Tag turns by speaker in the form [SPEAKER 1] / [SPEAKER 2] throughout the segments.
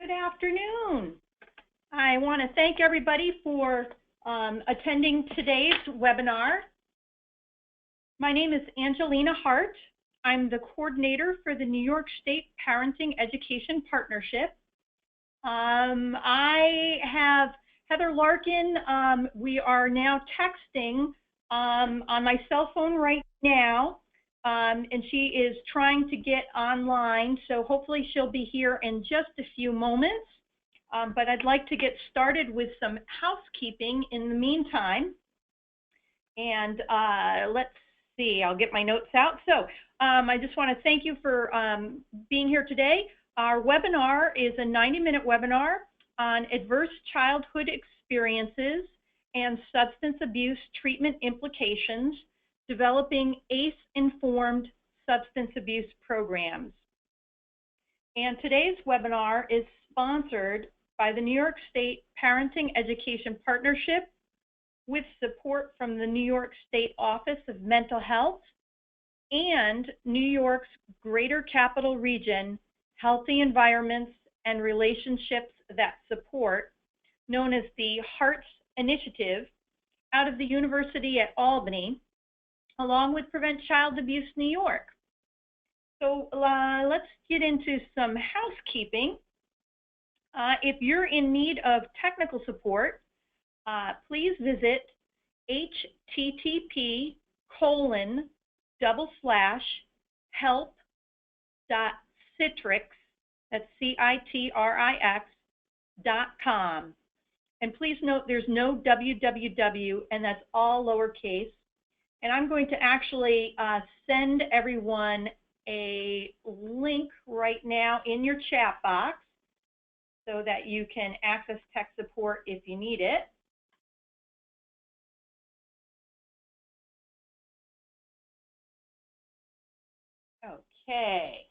[SPEAKER 1] Good afternoon. I want to thank everybody for attending today's webinar. My name is Angelina Hart. I'm the coordinator for the New York State Parenting Education Partnership. I have Heather Larkin. We are now texting on my cell phone right now, and she is trying to get online, so hopefully she'll be here in just a few moments. But I'd like to get started with some housekeeping in the meantime. And let's see, I'll get my notes out. So I just want to thank you for being here today. Our webinar is a 90-minute webinar on adverse childhood experiences and substance abuse treatment implications, developing ACE-informed substance abuse programs. And today's webinar is sponsored by the New York State Parenting Education Partnership with support from the New York State Office of Mental Health and New York's Greater Capital Region Healthy Environments and Relationships That Support, known as the HEARTS Initiative, out of the University at Albany, along with Prevent Child Abuse New York. So let's get into some housekeeping. If you're in need of technical support, please visit http://help.citrix, that's CITRIX.com. And please note there's no www, and that's all lowercase. And I'm going to actually send everyone a link right now in your chat box so that you can access tech support if you need it. Okay.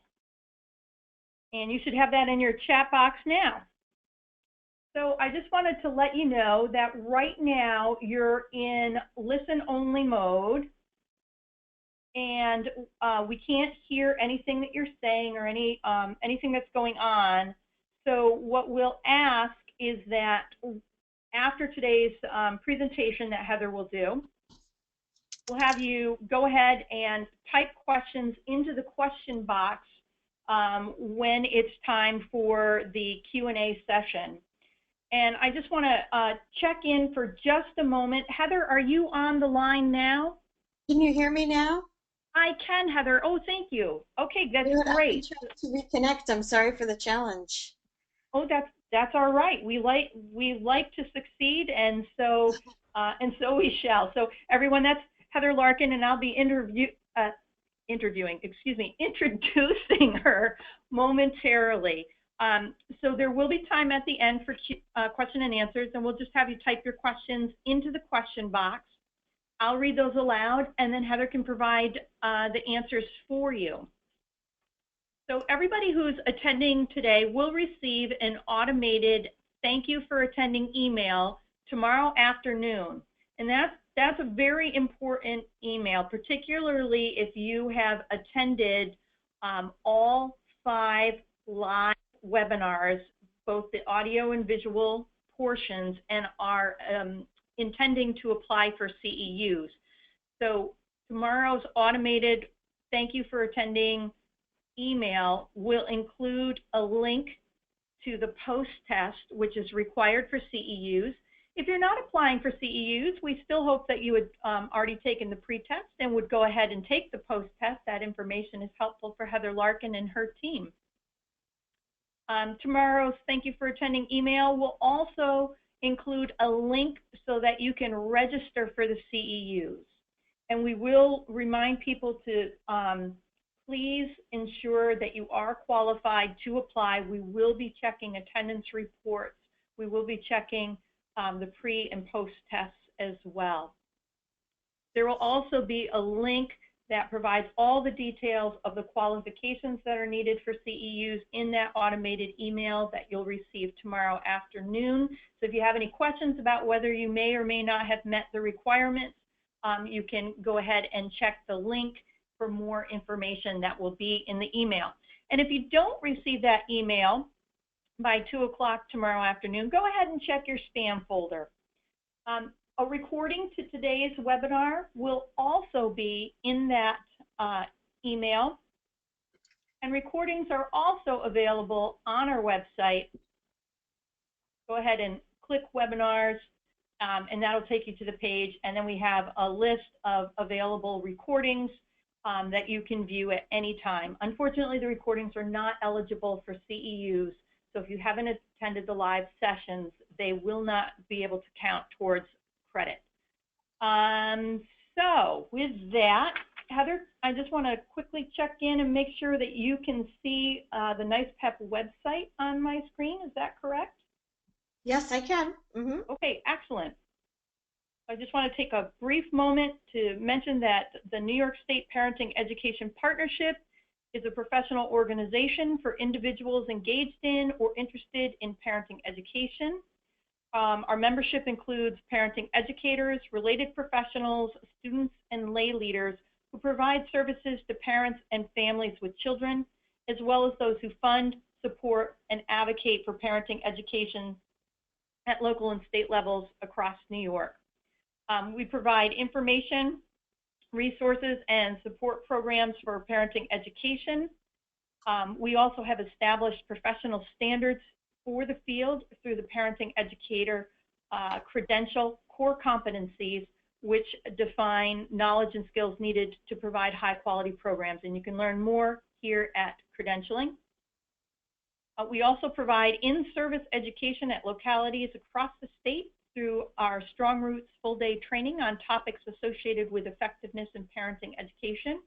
[SPEAKER 1] And you should have that in your chat box now. So I just wanted to let you know that right now you're in listen-only mode, and we can't hear anything that you're saying or anything that's going on. So what we'll ask is that after today's presentation that Heather will do, we'll have you go ahead and type questions into the question box when it's time for the Q&A session. And I just want to check in for just a moment. Heather, are you on the line now?
[SPEAKER 2] Can you hear me now?
[SPEAKER 1] I can, Heather. Oh, thank you. Okay, that's great.
[SPEAKER 2] I'm trying to reconnect. I'm sorry for the challenge.
[SPEAKER 1] Oh, that's all right. We like to succeed, and so we shall. So everyone, that's Heather Larkin, and I'll be introducing her momentarily. So there will be time at the end for question and answers, and we'll just have you type your questions into the question box. I'll read those aloud, and then Heather can provide the answers for you. So everybody who's attending today will receive an automated thank you for attending email tomorrow afternoon. And that's a very important email, particularly if you have attended all 5 live webinars, both the audio and visual portions, and are intending to apply for CEUs. So tomorrow's automated thank you for attending email will include a link to the post-test, which is required for CEUs. If you're not applying for CEUs, we still hope that you had already taken the pre-test and would go ahead and take the post-test. That information is helpful for Heather Larkin and her team. Tomorrow's thank you for attending email will also include a link so that you can register for the CEUs. And we will remind people to please ensure that you are qualified to apply. We will be checking attendance reports. We will be checking the pre and post tests as well. There will also be a link that provides all the details of the qualifications that are needed for CEUs in that automated email that you'll receive tomorrow afternoon. So if you have any questions about whether you may or may not have met the requirements, you can go ahead and check the link for more information that will be in the email. And if you don't receive that email, by 2 o'clock tomorrow afternoon. Go ahead and check your spam folder. A recording to today's webinar will also be in that email, and recordings are also available on our website. Go ahead and click webinars, and that'll take you to the page, and then we have a list of available recordings that you can view at any time. Unfortunately, the recordings are not eligible for CEUs, so if you haven't attended the live sessions, they will not be able to count towards credit. So with that, Heather, I just want to quickly check in and make sure that you can see the NYSPEP website on my screen. Is that correct?
[SPEAKER 2] Yes, I can.
[SPEAKER 1] Okay, excellent. I just want to take a brief moment to mention that the New York State Parenting Education Partnership is a professional organization for individuals engaged in or interested in parenting education. Our membership includes parenting educators, related professionals, students, and lay leaders who provide services to parents and families with children, as well as those who fund, support, and advocate for parenting education at local and state levels across New York. We provide information, resources, and support programs for parenting education. We also have established professional standards for the field through the Parenting Educator Credential Core Competencies, which define knowledge and skills needed to provide high-quality programs. And you can learn more here at Credentialing. We also provide in-service education at localities across the state through our Strong Roots full-day training on topics associated with effectiveness in parenting education.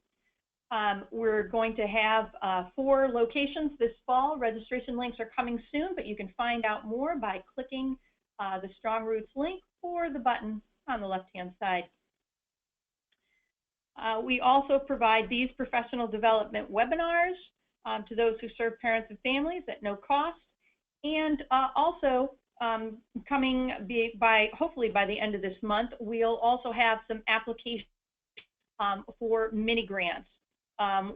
[SPEAKER 1] We're going to have 4 locations this fall. Registration links are coming soon, but you can find out more by clicking the Strong Roots link or the button on the left-hand side. We also provide these professional development webinars to those who serve parents and families at no cost, and also hopefully by the end of this month, we'll also have some applications for mini grants,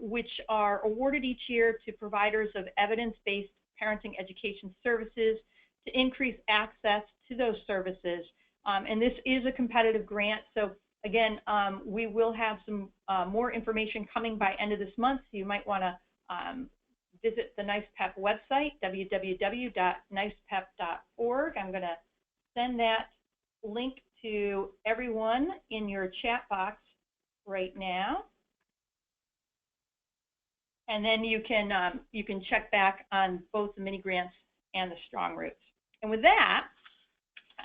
[SPEAKER 1] which are awarded each year to providers of evidence-based parenting education services to increase access to those services. And this is a competitive grant, so again, we will have some more information coming by end of this month, so you might want to visit the NYSPEP website, www.nyspep.org. I'm going to send that link to everyone in your chat box right now. And then you can check back on both the mini grants and the Strong Roots. And with that,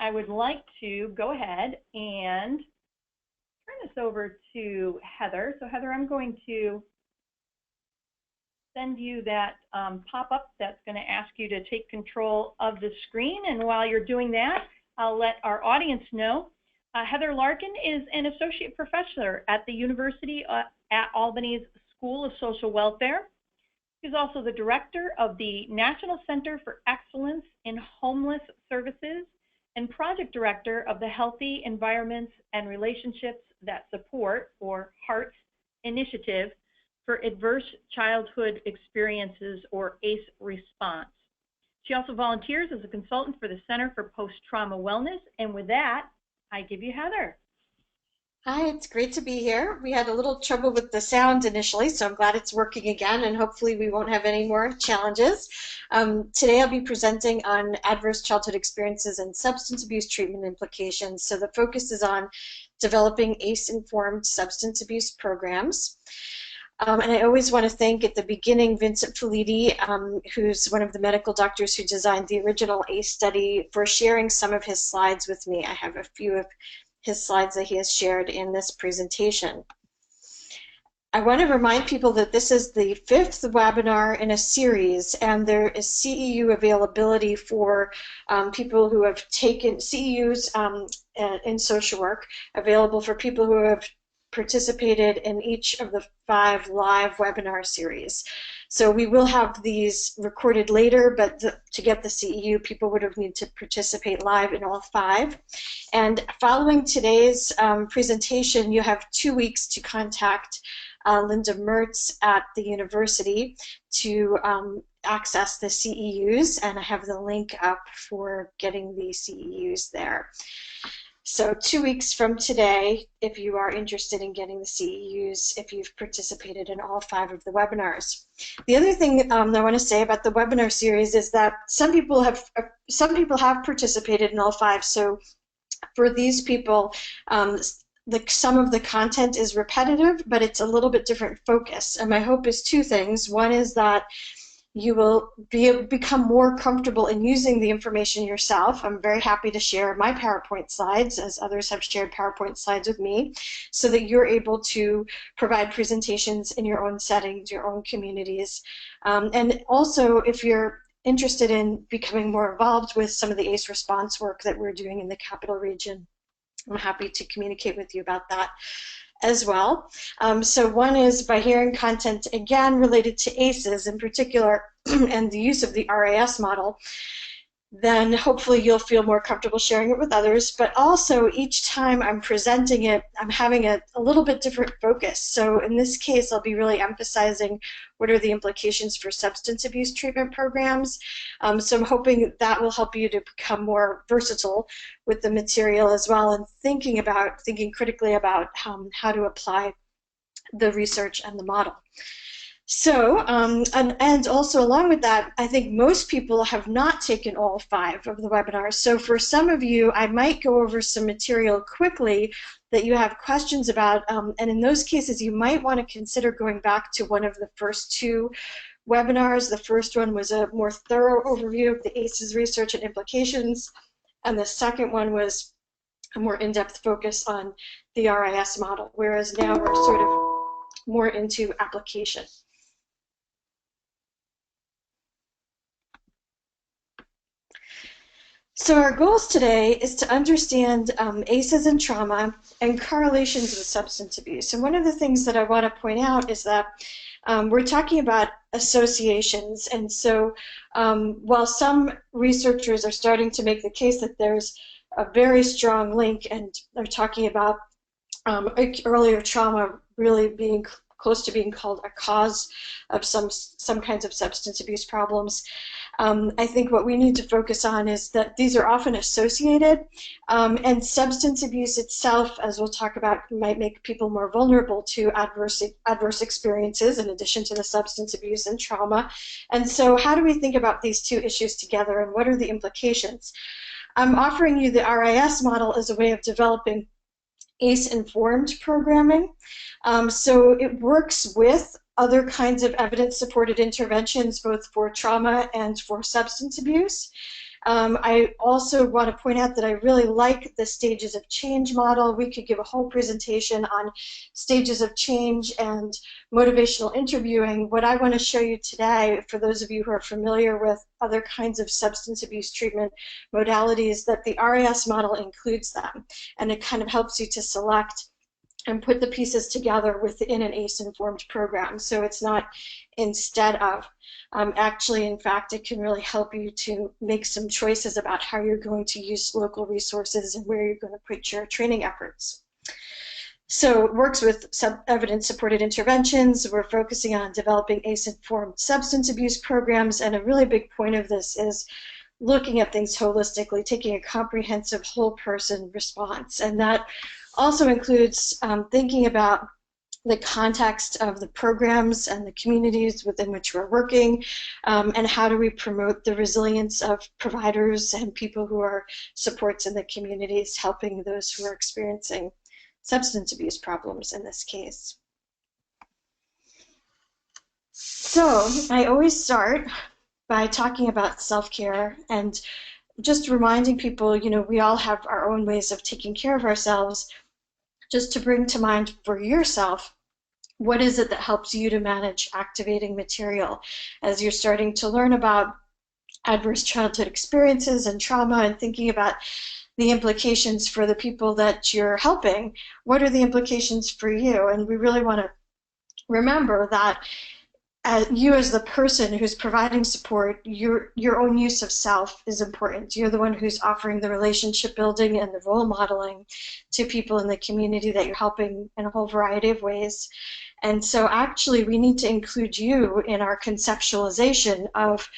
[SPEAKER 1] I would like to go ahead and turn this over to Heather. So Heather, I'm going to send you that pop-up that's going to ask you to take control of the screen. And while you're doing that, I'll let our audience know. Heather Larkin is an associate professor at the University at Albany's School of Social Welfare. She's also the director of the National Center for Excellence in Homeless Services and project director of the Healthy Environments and Relationships That Support, or HEARTS initiative, for Adverse Childhood Experiences, or ACE response. She also volunteers as a consultant for the Center for Post-Trauma Wellness. And with that, I give you Heather.
[SPEAKER 2] Hi, it's great to be here. We had a little trouble with the sound initially, so I'm glad it's working again, and hopefully we won't have any more challenges. Today I'll be presenting on adverse childhood experiences and substance abuse treatment implications. So the focus is on developing ACE-informed substance abuse programs. And I always want to thank at the beginning Vincent Felitti, who's one of the medical doctors who designed the original ACE study, for sharing some of his slides with me. I have a few of his slides that he has shared in this presentation. I want to remind people that this is the 5th webinar in a series, and there is CEU availability for people who have taken CEUs in social work, available for people who have participated in each of the 5 live webinar series. So we will have these recorded later, but to get the CEU, people would have needed to participate live in all 5. And following today's presentation, you have 2 weeks to contact Linda Mertz at the university to access the CEUs, and I have the link up for getting the CEUs there. So 2 weeks from today, if you are interested in getting the CEUs, if you've participated in all 5 of the webinars. The other thing I want to say about the webinar series is that some people have participated in all 5. So for these people, some of the content is repetitive, but it's a little bit different focus. And my hope is 2 things. One is that you will become more comfortable in using the information yourself. I'm very happy to share my PowerPoint slides, as others have shared PowerPoint slides with me, so that you're able to provide presentations in your own settings, your own communities. And also, if you're interested in becoming more involved with some of the ACE response work that we're doing in the Capital Region, I'm happy to communicate with you about that as well. So one is by hearing content, again, related to ACEs in particular, and the use of the RAS model, then hopefully you'll feel more comfortable sharing it with others. But also, each time I'm presenting it, I'm having a little bit different focus. So in this case, I'll be really emphasizing what are the implications for substance abuse treatment programs. So I'm hoping that will help you to become more versatile with the material as well, and thinking critically about how to apply the research and the model. So, and also along with that, I think most people have not taken all 5 of the webinars. So for some of you, I might go over some material quickly that you have questions about. And in those cases, you might want to consider going back to one of the first 2 webinars. The first one was a more thorough overview of the ACEs research and implications. And the second one was a more in-depth focus on the RIS model, whereas now we're sort of more into application. So our goals today is to understand ACEs and trauma and correlations with substance abuse. And one of the things that I want to point out is that we're talking about associations. And so while some researchers are starting to make the case that there's a very strong link, and they're talking about earlier trauma really being close to being called a cause of some kinds of substance abuse problems, I think what we need to focus on is that these are often associated, and substance abuse itself, as we'll talk about, might make people more vulnerable to adverse experiences in addition to the substance abuse and trauma. And so how do we think about these 2 issues together, and what are the implications? I'm offering you the RIS model as a way of developing ACE-informed programming. So it works with other kinds of evidence-supported interventions, both for trauma and for substance abuse. I also want to point out that I really like the stages of change model. We could give a whole presentation on stages of change and motivational interviewing. What I want to show you today, for those of you who are familiar with other kinds of substance abuse treatment modalities, that the RAS model includes them, and it kind of helps you to select and put the pieces together within an ACE-informed program. So it's not instead of. Actually, in fact, it can really help you to make some choices about how you're going to use local resources and where you're going to put your training efforts. So it works with evidence-supported interventions. We're focusing on developing ACE-informed substance abuse programs, and a really big point of this is looking at things holistically, taking a comprehensive whole-person response. And that also includes thinking about the context of the programs and the communities within which we're working, and how do we promote the resilience of providers and people who are supports in the communities, helping those who are experiencing substance abuse problems in this case. So I always start by talking about self-care and just reminding people, you know, we all have our own ways of taking care of ourselves. Just to bring to mind for yourself, what is it that helps you to manage activating material as you're starting to learn about adverse childhood experiences and trauma, and thinking about the implications for the people that you're helping? What are the implications for you? And we really want to remember that you as the person who's providing support, your own use of self is important. You're the one who's offering the relationship building and the role modeling to people in the community that you're helping in a whole variety of ways. And so actually we need to include you in our conceptualization of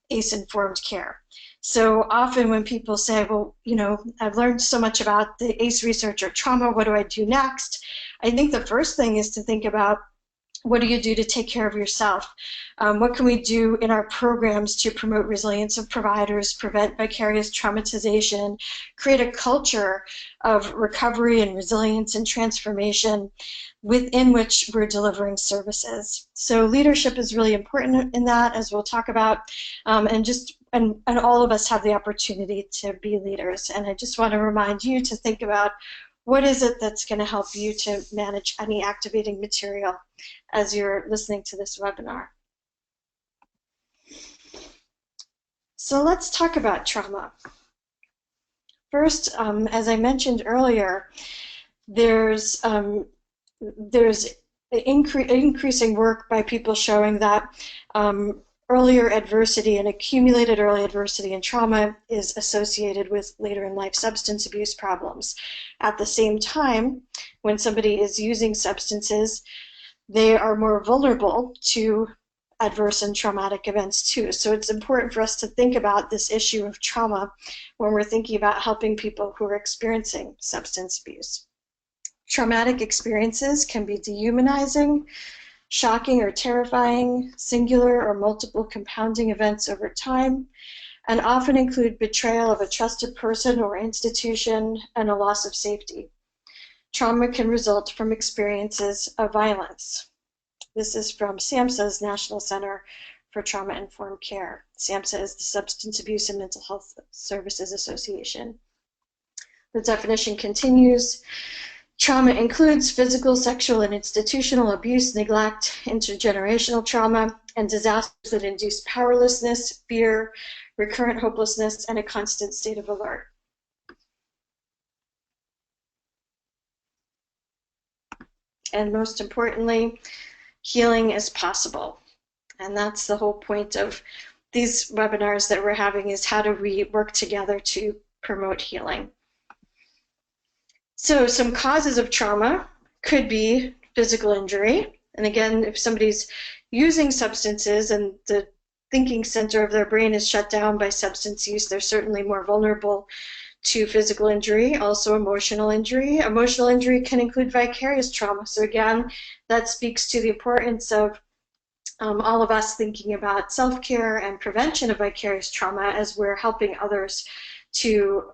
[SPEAKER 2] ACE-informed care. So often when people say, well, you know, I've learned so much about the ACE research or trauma, what do I do next? I think the first thing is to think about, what do you do to take care of yourself? What can we do in our programs to promote resilience of providers, prevent vicarious traumatization, create a culture of recovery and resilience and transformation within which we're delivering services? So leadership is really important in that, as we'll talk about, and all of us have the opportunity to be leaders. And I just want to remind you to think about, what is it that's going to help you to manage any activating material as you're listening to this webinar? So let's talk about trauma. First, as I mentioned earlier, there's increasing work by people showing that earlier adversity and accumulated early adversity and trauma is associated with later in life substance abuse problems. At the same time, when somebody is using substances, they are more vulnerable to adverse and traumatic events too. So it's important for us to think about this issue of trauma when we're thinking about helping people who are experiencing substance abuse. Traumatic experiences can be dehumanizing, shocking or terrifying, singular or multiple compounding events over time, and often include betrayal of a trusted person or institution and a loss of safety. Trauma can result from experiences of violence. This is from SAMHSA's National Center for Trauma-Informed Care. SAMHSA is the Substance Abuse and Mental Health Services Association. The definition continues. Trauma includes physical, sexual, and institutional abuse, neglect, intergenerational trauma, and disasters that induce powerlessness, fear, recurrent hopelessness, and a constant state of alert. And most importantly, healing is possible. And that's the whole point of these webinars that we're having, is how do we work together to promote healing. So some causes of trauma could be physical injury. And again, if somebody's using substances and the thinking center of their brain is shut down by substance use, they're certainly more vulnerable to physical injury. Also emotional injury. Emotional injury can include vicarious trauma. So again, that speaks to the importance of all of us thinking about self-care and prevention of vicarious trauma as we're helping others to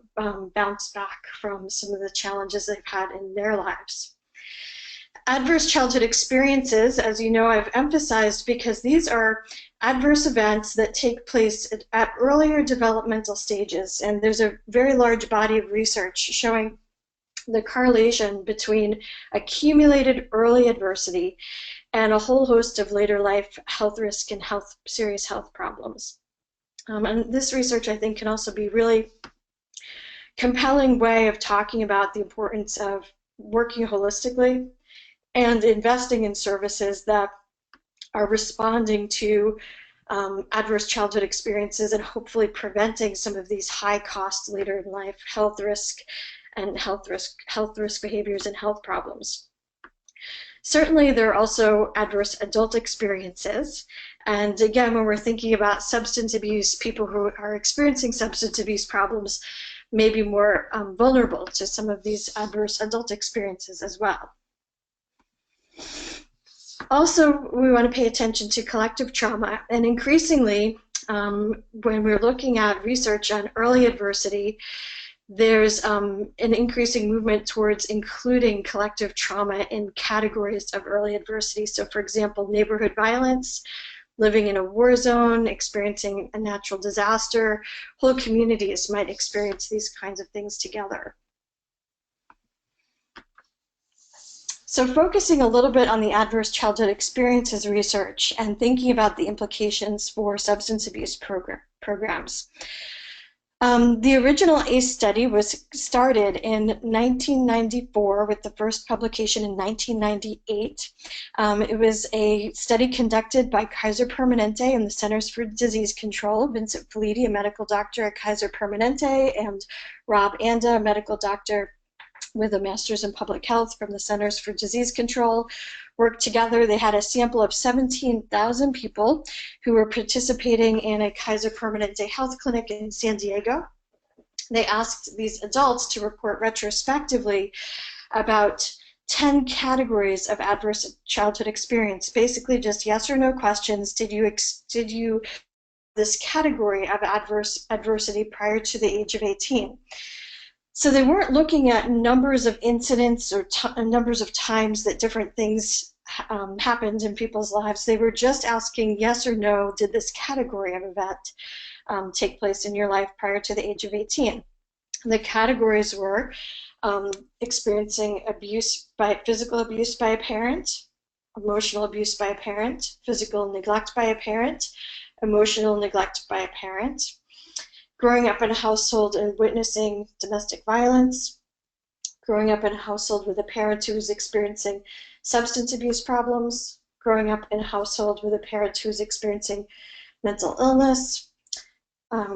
[SPEAKER 2] bounce back from some of the challenges they've had in their lives. Adverse childhood experiences, as you know, I've emphasized because these are adverse events that take place at earlier developmental stages. And there's a very large body of research showing the correlation between accumulated early adversity and a whole host of later life health risk and serious health problems. And this research, I think, can also be really compelling way of talking about the importance of working holistically and investing in services that are responding to adverse childhood experiences and hopefully preventing some of these high cost later in life health risk behaviors and health problems. Certainly, there are also adverse adult experiences. And again, when we're thinking about substance abuse, people who are experiencing substance abuse problems may be more vulnerable to some of these adverse adult experiences as well. Also, we want to pay attention to collective trauma, and increasingly, when we're looking at research on early adversity, there's an increasing movement towards including collective trauma in categories of early adversity. So, for example, neighborhood violence, living in a war zone, experiencing a natural disaster, whole communities might experience these kinds of things together. So focusing a little bit on the adverse childhood experiences research and thinking about the implications for substance abuse programs. The original ACE study was started in 1994 with the first publication in 1998. It was a study conducted by Kaiser Permanente and the Centers for Disease Control, Vincent Felitti, a medical doctor at Kaiser Permanente, and Rob Anda, a medical doctor with a master's in public health from the Centers for Disease Control worked together. They had a sample of 17,000 people who were participating in a Kaiser Permanente health clinic in San Diego. They asked these adults to report retrospectively about 10 categories of adverse childhood experience, basically just yes or no questions. Did you this category of adversity prior to the age of 18? So they weren't looking at numbers of incidents or numbers of times that different things happened in people's lives. They were just asking yes or no, did this category of event take place in your life prior to the age of 18? The categories were experiencing physical abuse by a parent, emotional abuse by a parent, physical neglect by a parent, emotional neglect by a parent, growing up in a household and witnessing domestic violence, growing up in a household with a parent who was experiencing substance abuse problems, growing up in a household with a parent who was experiencing mental illness,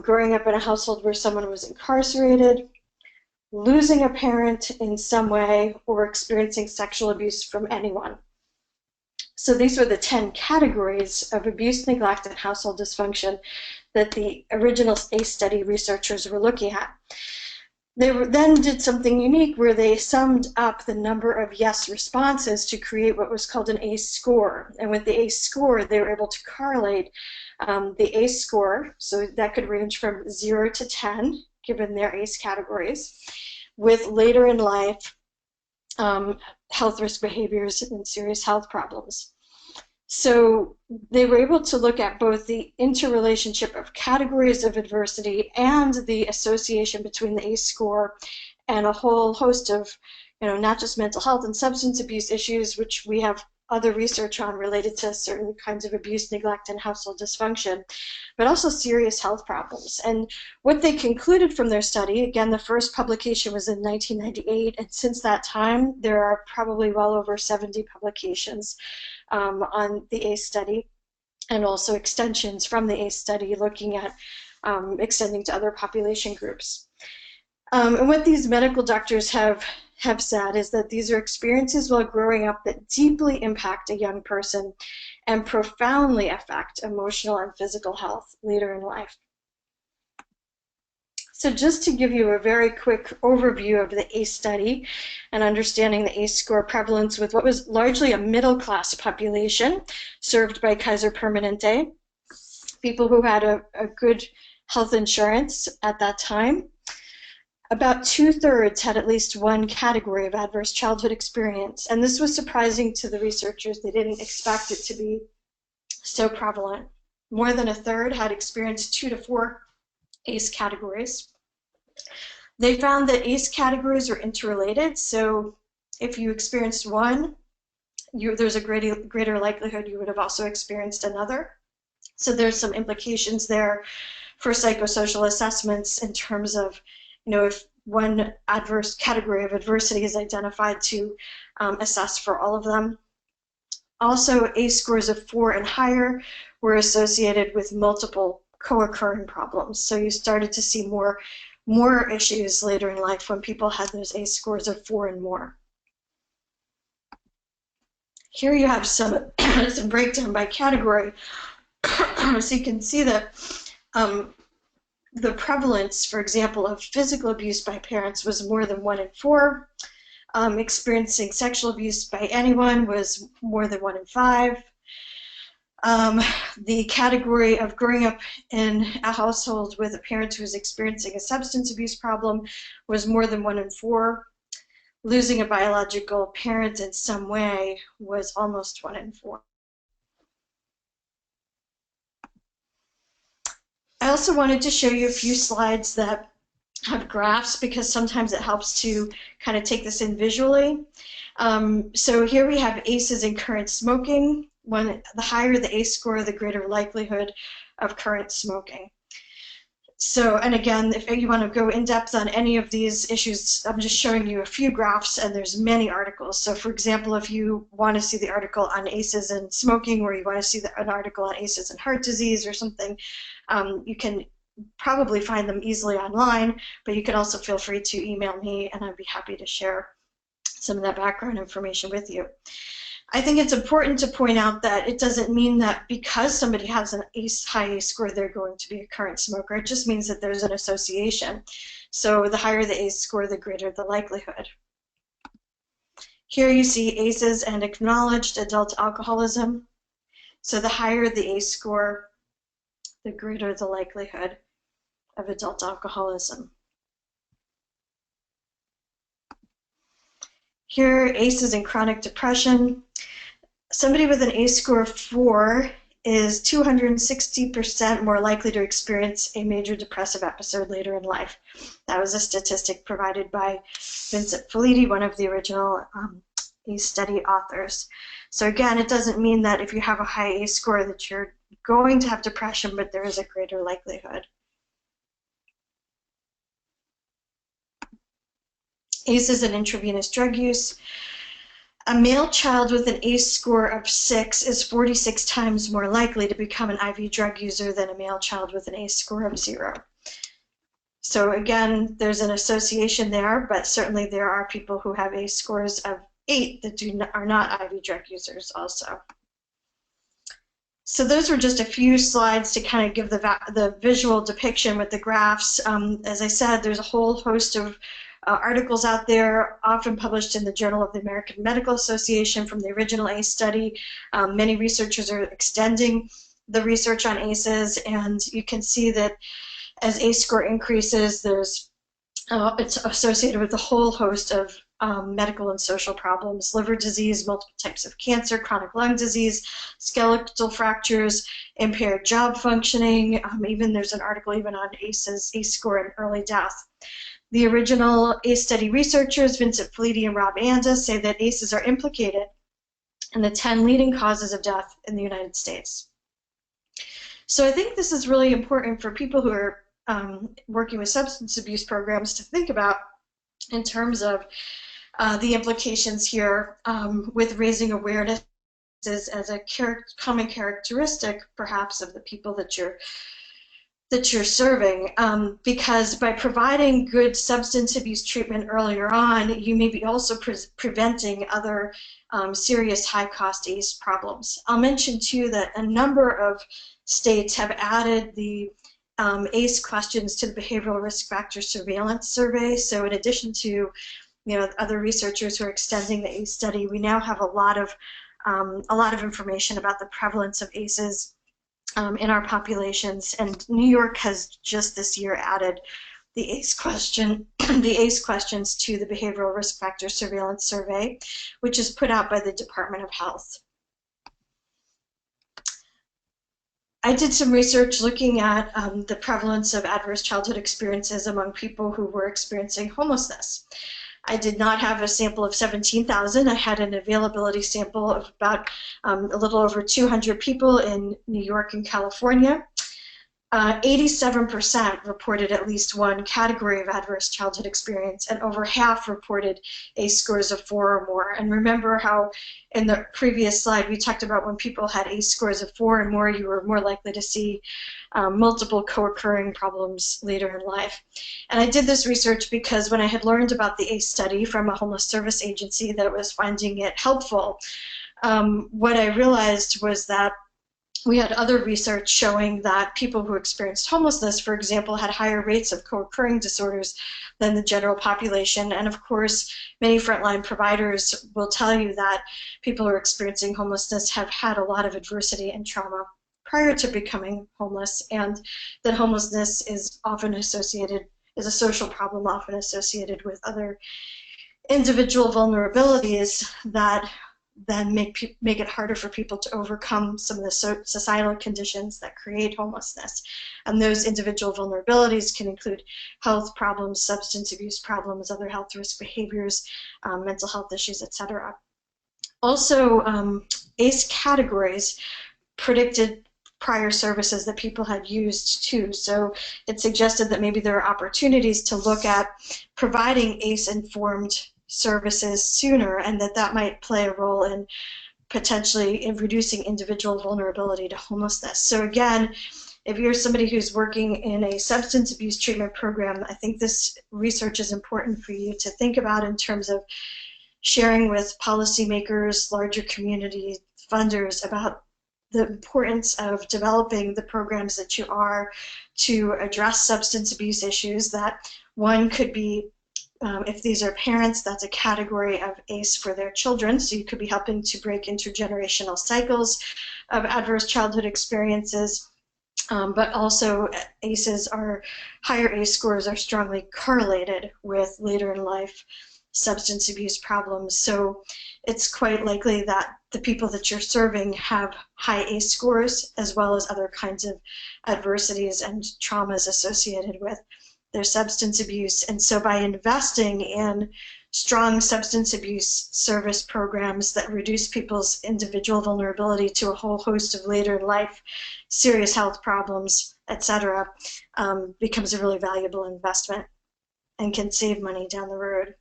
[SPEAKER 2] growing up in a household where someone was incarcerated, losing a parent in some way, or experiencing sexual abuse from anyone. So these were the 10 categories of abuse, neglect, and household dysfunction that the original ACE study researchers were looking at. They then did something unique where they summed up the number of yes responses to create what was called an ACE score. And with the ACE score, they were able to correlate the ACE score, so that could range from 0 to 10, given their ACE categories, with later in life health risk behaviors and serious health problems. So they were able to look at both the interrelationship of categories of adversity and the association between the ACE score and a whole host of, not just mental health and substance abuse issues, which we have other research on related to certain kinds of abuse, neglect, and household dysfunction, but also serious health problems. And what they concluded from their study, again, the first publication was in 1998, and since that time, there are probably well over 70 publications on the ACE study, and also extensions from the ACE study looking at extending to other population groups. And what these medical doctors have said is that these are experiences while growing up that deeply impact a young person and profoundly affect emotional and physical health later in life. So just to give you a very quick overview of the ACE study and understanding the ACE score prevalence with what was largely a middle-class population served by Kaiser Permanente, people who had a good health insurance at that time. About 2/3 had at least one category of adverse childhood experience, and this was surprising to the researchers. They didn't expect it to be so prevalent. More than 1/3 had experienced 2 to 4 ACE categories. They found that ACE categories are interrelated, so if you experienced one, there's a greater likelihood you would have also experienced another. So there's some implications there for psychosocial assessments in terms of, if one adverse category of adversity is identified, to assess for all of them. Also, ACE scores of 4 and higher were associated with multiple co-occurring problems. So you started to see more issues later in life when people had those ACE scores of 4 and more. Here you have some breakdown by category. So you can see that the prevalence, for example, of physical abuse by parents was more than 1 in 4. Experiencing sexual abuse by anyone was more than 1 in 5. The category of growing up in a household with a parent who was experiencing a substance abuse problem was more than 1 in 4. Losing a biological parent in some way was almost 1 in 4. I also wanted to show you a few slides that have graphs because sometimes it helps to kind of take this in visually. So here we have ACEs in current smoking. The higher the ACE score, the greater likelihood of current smoking. So, and again, if you want to go in depth on any of these issues, I'm just showing you a few graphs, and there's many articles. So for example, if you want to see the article on ACEs and smoking, or you want to see an article on ACEs and heart disease or something, you can probably find them easily online, but you can also feel free to email me, and I'd be happy to share some of that background information with you. I think it's important to point out that it doesn't mean that because somebody has an high ACE score, they're going to be a current smoker. It just means that there's an association. So the higher the ACE score, the greater the likelihood. Here you see ACEs and acknowledged adult alcoholism. So the higher the ACE score, the greater the likelihood of adult alcoholism. Here, ACEs and chronic depression. Somebody with an ACE score of 4 is 260% more likely to experience a major depressive episode later in life. That was a statistic provided by Vincent Felitti, one of the original ACE study authors. So again, it doesn't mean that if you have a high ACE score that you're going to have depression, but there is a greater likelihood. ACEs and intravenous drug use. A male child with an ACE score of 6 is 46 times more likely to become an IV drug user than a male child with an ACE score of 0. So again, there's an association there, but certainly there are people who have ACE scores of 8 that are not IV drug users also. So those were just a few slides to kind of give the visual depiction with the graphs. As I said, there's a whole host of articles out there, often published in the Journal of the American Medical Association from the original ACE study. Many researchers are extending the research on ACEs, and you can see that as ACE score increases, it's associated with a whole host of medical and social problems: liver disease, multiple types of cancer, chronic lung disease, skeletal fractures, impaired job functioning. Even there's an article even on ACE score and early death. The original ACE study researchers, Vincent Felitti and Rob Anda, say that ACEs are implicated in the 10 leading causes of death in the United States. So I think this is really important for people who are working with substance abuse programs to think about in terms of the implications here with raising awareness as a common characteristic, perhaps, of the people that you're serving, because by providing good substance abuse treatment earlier on, you may be also preventing other serious high-cost ACE problems. I'll mention too that a number of states have added the ACE questions to the behavioral risk factor surveillance survey. So in addition to other researchers who are extending the ACE study, we now have a lot of information about the prevalence of ACEs in our populations, and New York has just this year added the ACE questions to the Behavioral Risk Factor Surveillance Survey, which is put out by the Department of Health. I did some research looking at the prevalence of adverse childhood experiences among people who were experiencing homelessness. I did not have a sample of 17,000. I had an availability sample of about a little over 200 people in New York and California. 87% reported at least one category of adverse childhood experience, and over half reported ACE scores of 4 or more. And remember how in the previous slide we talked about when people had ACE scores of 4 and more, you were more likely to see multiple co-occurring problems later in life. And I did this research because when I had learned about the ACE study from a homeless service agency that was finding it helpful, what I realized was that we had other research showing that people who experienced homelessness, for example, had higher rates of co-occurring disorders than the general population. And of course, many frontline providers will tell you that people who are experiencing homelessness have had a lot of adversity and trauma prior to becoming homeless, and that homelessness is often associated, is a social problem often associated with other individual vulnerabilities that then make it harder for people to overcome some of the societal conditions that create homelessness. And those individual vulnerabilities can include health problems, substance abuse problems, other health risk behaviors, mental health issues, etc. Also, ACE categories predicted prior services that people had used too. So it suggested that maybe there are opportunities to look at providing ACE-informed services sooner, and that might play a role in potentially in reducing individual vulnerability to homelessness. So again, if you're somebody who's working in a substance abuse treatment program, I think this research is important for you to think about in terms of sharing with policymakers, larger community funders about the importance of developing the programs that you are to address substance abuse issues. That one could be, if these are parents, that's a category of ACE for their children, so you could be helping to break intergenerational cycles of adverse childhood experiences. But also ACEs are, higher ACE scores are strongly correlated with later in life substance abuse problems. So it's quite likely that the people that you're serving have high ACE scores, as well as other kinds of adversities and traumas associated with their substance abuse. And so by investing in strong substance abuse service programs that reduce people's individual vulnerability to a whole host of later in life serious health problems, etc., becomes a really valuable investment and can save money down the road.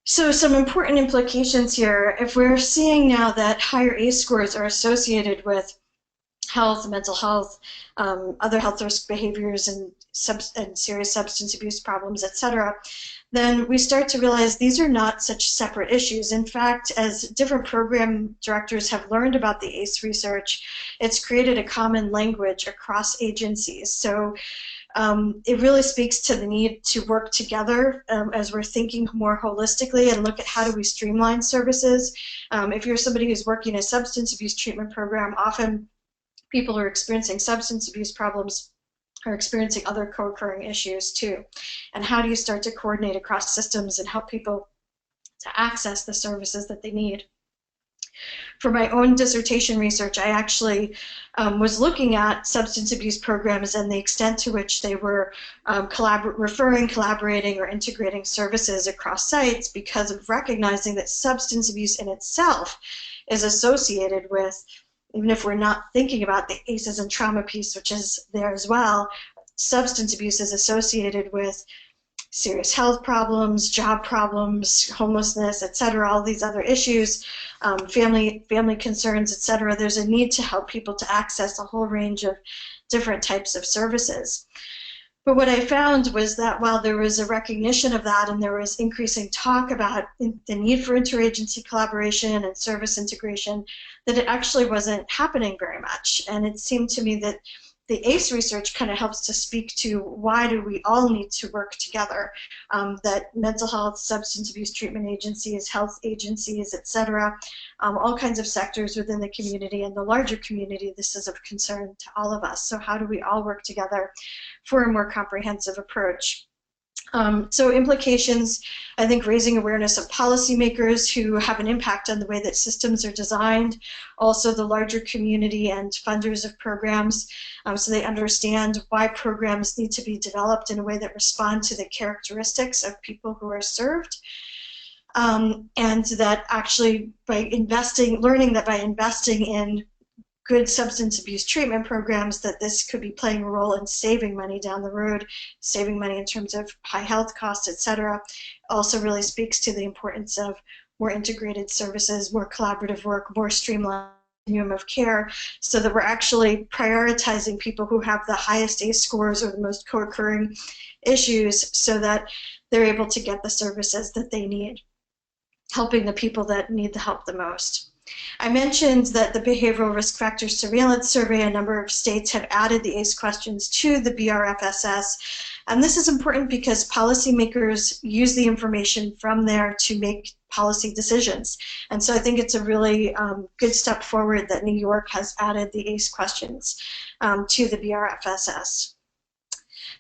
[SPEAKER 2] So some important implications here. If we're seeing now that higher ACE scores are associated with health, mental health, other health risk behaviors, and serious substance abuse problems, etc., then we start to realize these are not such separate issues. In fact, as different program directors have learned about the ACE research, it's created a common language across agencies. So it really speaks to the need to work together as we're thinking more holistically and look at how do we streamline services. If you're somebody who's working a substance abuse treatment program, often people who are experiencing substance abuse problems are experiencing other co-occurring issues too. And how do you start to coordinate across systems and help people to access the services that they need? For my own dissertation research, I actually was looking at substance abuse programs and the extent to which they were collaborating, or integrating services across sites, because of recognizing that substance abuse in itself is associated with, even if we're not thinking about the ACEs and trauma piece, which is there as well, substance abuse is associated with serious health problems, job problems, homelessness, etc., all these other issues, family concerns, etc. There's a need to help people to access a whole range of different types of services. But what I found was that while there was a recognition of that and there was increasing talk about the need for interagency collaboration and service integration, that it actually wasn't happening very much. And it seemed to me that the ACE research kind of helps to speak to why do we all need to work together, that mental health, substance abuse treatment agencies, health agencies, etc., all kinds of sectors within the community and the larger community, this is of concern to all of us. So how do we all work together for a more comprehensive approach? So implications, I think raising awareness of policymakers who have an impact on the way that systems are designed, also the larger community and funders of programs, so they understand why programs need to be developed in a way that respond to the characteristics of people who are served. And that actually by learning that by investing in good substance abuse treatment programs, that this could be playing a role in saving money down the road, saving money in terms of high health costs, etc. Also really speaks to the importance of more integrated services, more collaborative work, more streamlined continuum of care, so that we're actually prioritizing people who have the highest ACE scores or the most co-occurring issues, so that they're able to get the services that they need, helping the people that need the help the most. I mentioned that the Behavioral Risk Factor Surveillance Survey, a number of states have added the ACE questions to the BRFSS, and this is important because policymakers use the information from there to make policy decisions. And so I think it's a really good step forward that New York has added the ACE questions to the BRFSS.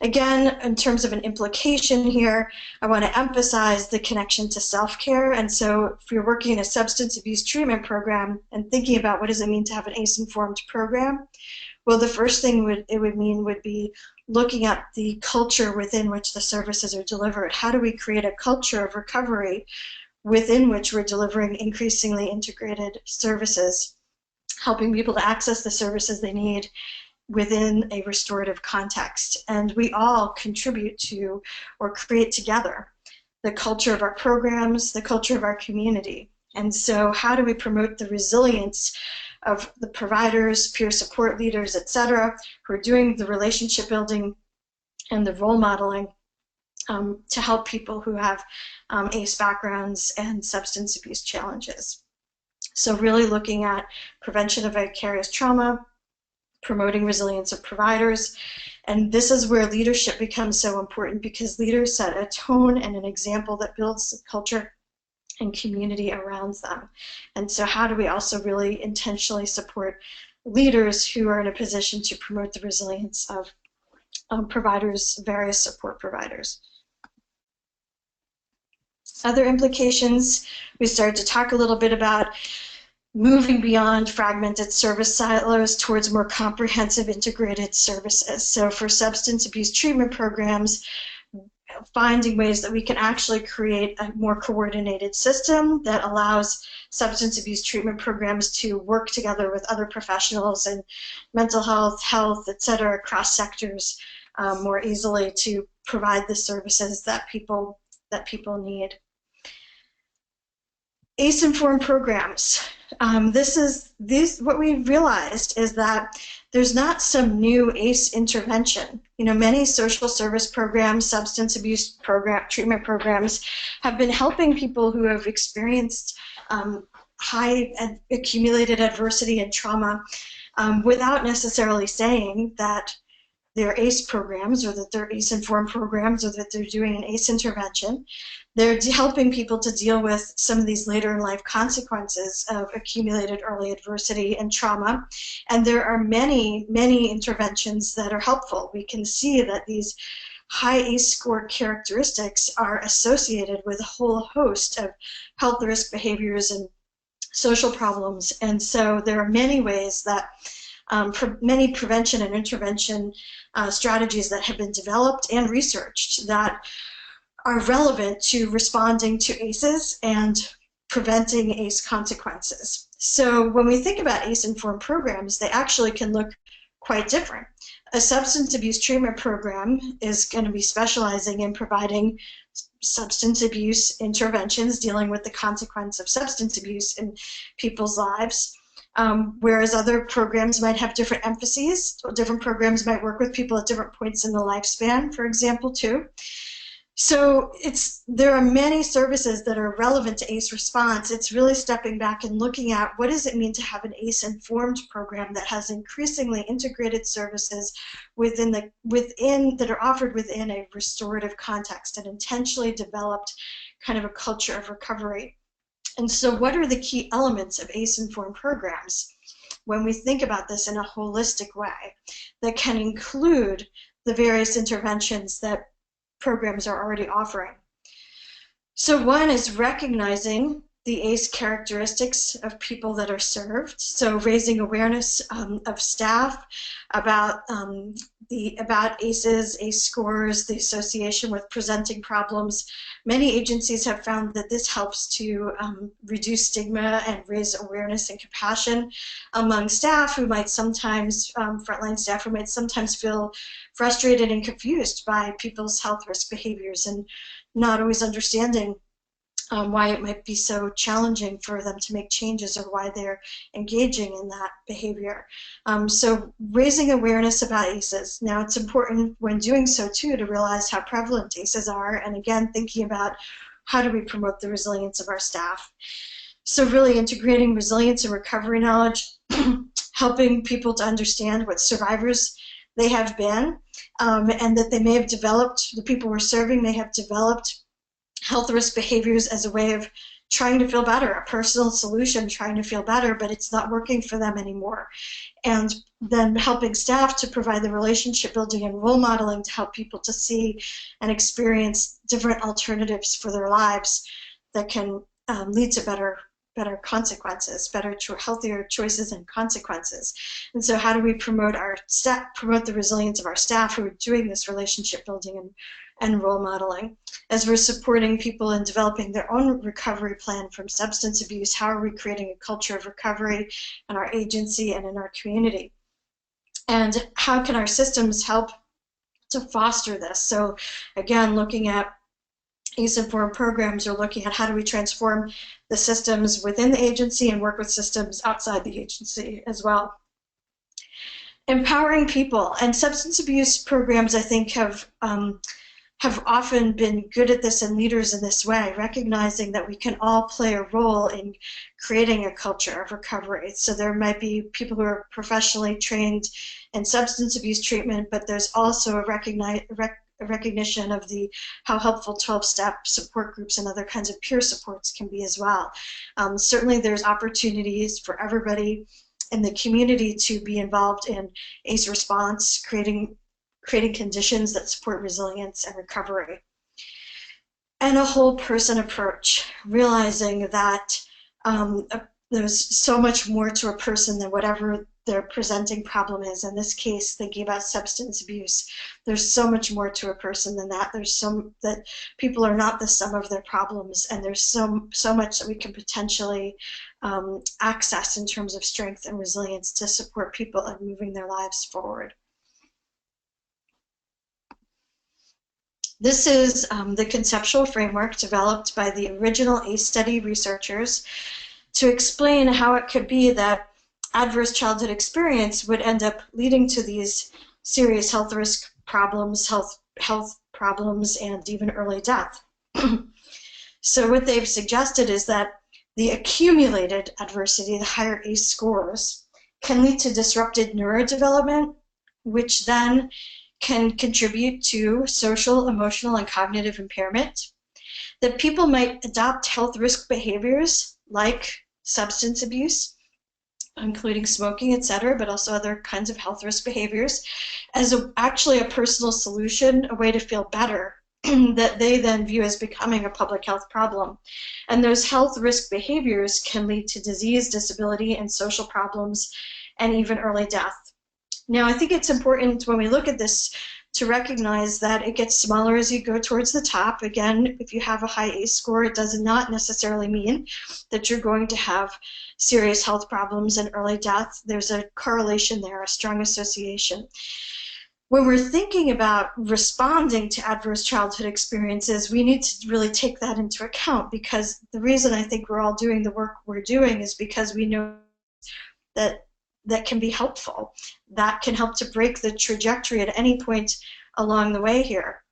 [SPEAKER 2] Again, in terms of an implication here, I want to emphasize the connection to self-care. And so if you're working in a substance abuse treatment program and thinking about what does it mean to have an ACE-informed program, well, the first thing it would mean would be looking at the culture within which the services are delivered. How do we create a culture of recovery within which we're delivering increasingly integrated services, helping people to access the services they need within a restorative context? And we all contribute to or create together the culture of our programs, the culture of our community. And so how do we promote the resilience of the providers, peer support leaders, etc., who are doing the relationship building and the role modeling to help people who have ACE backgrounds and substance abuse challenges. So really looking at prevention of vicarious trauma, promoting resilience of providers, and this is where leadership becomes so important, because leaders set a tone and an example that builds culture and community around them. And so how do we also really intentionally support leaders who are in a position to promote the resilience of providers, various support providers? Other implications, we started to talk a little bit about moving beyond fragmented service silos towards more comprehensive integrated services. So for substance abuse treatment programs, finding ways that we can actually create a more coordinated system that allows substance abuse treatment programs to work together with other professionals in mental health, et cetera, across sectors more easily to provide the services that people need. ACE-informed programs. What we realized is that there's not some new ACE intervention. You know, many social service programs, substance abuse treatment programs have been helping people who have experienced high accumulated adversity and trauma without necessarily saying that they're ACE programs or that they're ACE-informed programs or that they're doing an ACE intervention. They're helping people to deal with some of these later in life consequences of accumulated early adversity and trauma. And there are many, many interventions that are helpful. We can see that these high ACE score characteristics are associated with a whole host of health risk behaviors and social problems. And so there are many ways that many prevention and intervention strategies that have been developed and researched that are relevant to responding to ACEs and preventing ACE consequences. So when we think about ACE-informed programs, they actually can look quite different. A substance abuse treatment program is going to be specializing in providing substance abuse interventions, dealing with the consequence of substance abuse in people's lives. Whereas other programs might have different emphases. Different programs might work with people at different points in the lifespan, for example, too. So there are many services that are relevant to ACE response. It's really stepping back and looking at what does it mean to have an ACE-informed program that has increasingly integrated services that are offered within a restorative context, an intentionally developed kind of a culture of recovery. And so what are the key elements of ACE-informed programs when we think about this in a holistic way that can include the various interventions that programs are already offering? So one is recognizing the ACE characteristics of people that are served. So raising awareness of staff about ACEs, ACE scores, the association with presenting problems. Many agencies have found that this helps to reduce stigma and raise awareness and compassion among staff who might sometimes, frontline staff who might sometimes feel frustrated and confused by people's health risk behaviors and not always understanding why it might be so challenging for them to make changes or why they're engaging in that behavior. So raising awareness about ACEs. Now it's important when doing so too to realize how prevalent ACEs are, and again thinking about how do we promote the resilience of our staff. So really integrating resilience and recovery knowledge, helping people to understand what survivors they have been, and that they may have developed, the people we're serving may have developed health risk behaviors as a way of trying to feel better, a personal solution, trying to feel better, but it's not working for them anymore. And then helping staff to provide the relationship building and role modeling to help people to see and experience different alternatives for their lives that can lead to better consequences, healthier choices and consequences. And so how do we promote our staff, promote the resilience of our staff who are doing this relationship building and role modeling? As we're supporting people in developing their own recovery plan from substance abuse, how are we creating a culture of recovery in our agency and in our community? And how can our systems help to foster this? So again, looking at ACE-informed programs are looking at how do we transform the systems within the agency and work with systems outside the agency as well. Empowering people, and substance abuse programs, I think, have often been good at this and leaders in this way, recognizing that we can all play a role in creating a culture of recovery. So there might be people who are professionally trained in substance abuse treatment, but there's also a recognition of how helpful 12-step support groups and other kinds of peer supports can be as well. Certainly there's opportunities for everybody in the community to be involved in ACE response, creating conditions that support resilience and recovery. And a whole person approach, realizing that there's so much more to a person than whatever their presenting problem is. In this case, thinking about substance abuse, there's so much more to a person than that. There's that people are not the sum of their problems, and there's so much that we can potentially access in terms of strength and resilience to support people in moving their lives forward. This is the conceptual framework developed by the original ACE study researchers to explain how it could be that adverse childhood experience would end up leading to these serious health risk problems, health problems, and even early death. So what they've suggested is that the accumulated adversity, the higher ACE scores, can lead to disrupted neurodevelopment, which then can contribute to social, emotional, and cognitive impairment, that people might adopt health risk behaviors like substance abuse, including smoking, etc., but also other kinds of health risk behaviors, as actually a personal solution, a way to feel better, that they then view as becoming a public health problem. And those health risk behaviors can lead to disease, disability, and social problems, and even early death. Now, I think it's important when we look at this to recognize that it gets smaller as you go towards the top. Again, if you have a high ACE score, it does not necessarily mean that you're going to have serious health problems and early death. There's a correlation there, a strong association. When we're thinking about responding to adverse childhood experiences, we need to really take that into account, because the reason I think we're all doing the work we're doing is because we know that can be helpful, that can help to break the trajectory at any point along the way here.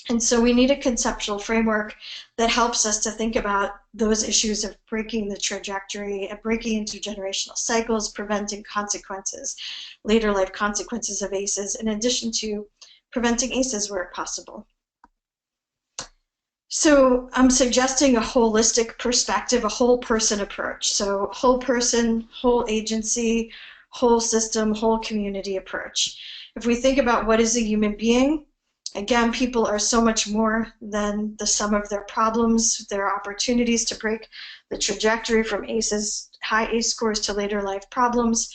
[SPEAKER 2] And so we need a conceptual framework that helps us to think about those issues of breaking the trajectory, and breaking intergenerational cycles, preventing consequences, later life consequences of ACEs, in addition to preventing ACEs where possible. So I'm suggesting a holistic perspective, a whole person approach. So whole person, whole agency, whole system, whole community approach. If we think about what is a human being, again, people are so much more than the sum of their problems. There are opportunities to break the trajectory from high ACE scores to later life problems.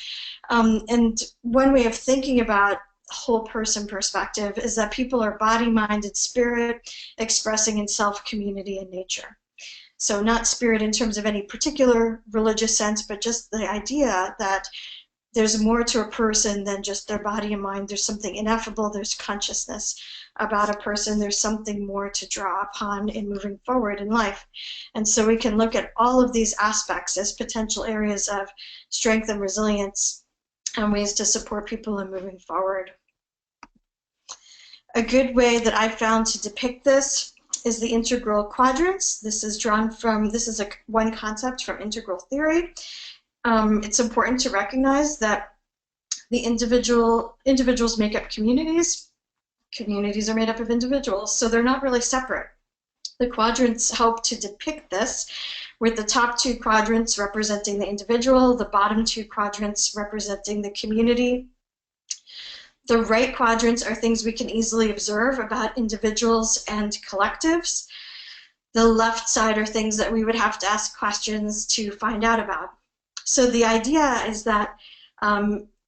[SPEAKER 2] And one way of thinking about whole person perspective is that people are body, mind, and spirit expressing in self, community, and nature. So not spirit in terms of any particular religious sense, but just the idea that there's more to a person than just their body and mind. There's something ineffable, there's consciousness about a person, there's something more to draw upon in moving forward in life. And so we can look at all of these aspects as potential areas of strength and resilience and ways to support people in moving forward. A good way that I've found to depict this is the integral quadrants. This is drawn from, one concept from integral theory. It's important to recognize that the individuals make up communities. Communities are made up of individuals, so they're not really separate. The quadrants help to depict this, with the top two quadrants representing the individual, the bottom two quadrants representing the community. The right quadrants are things we can easily observe about individuals and collectives. The left side are things that we would have to ask questions to find out about. So the idea is that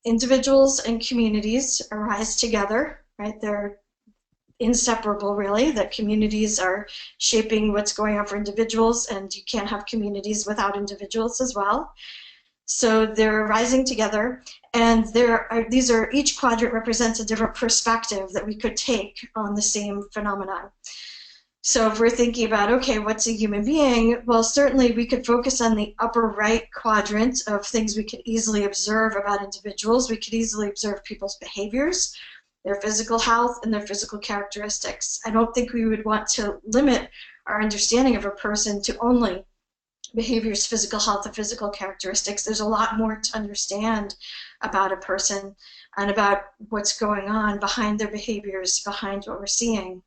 [SPEAKER 2] individuals and communities arise together, right? They're inseparable, really, that communities are shaping what's going on for individuals, and you can't have communities without individuals as well. So they're rising together, and each quadrant represents a different perspective that we could take on the same phenomenon. So if we're thinking about, okay, what's a human being? Well, certainly we could focus on the upper right quadrant of things we could easily observe about individuals. We could easily observe people's behaviors, their physical health, and their physical characteristics. I don't think we would want to limit our understanding of a person to only behaviors, physical health, and physical characteristics. There's a lot more to understand about a person and about what's going on behind their behaviors, behind what we're seeing.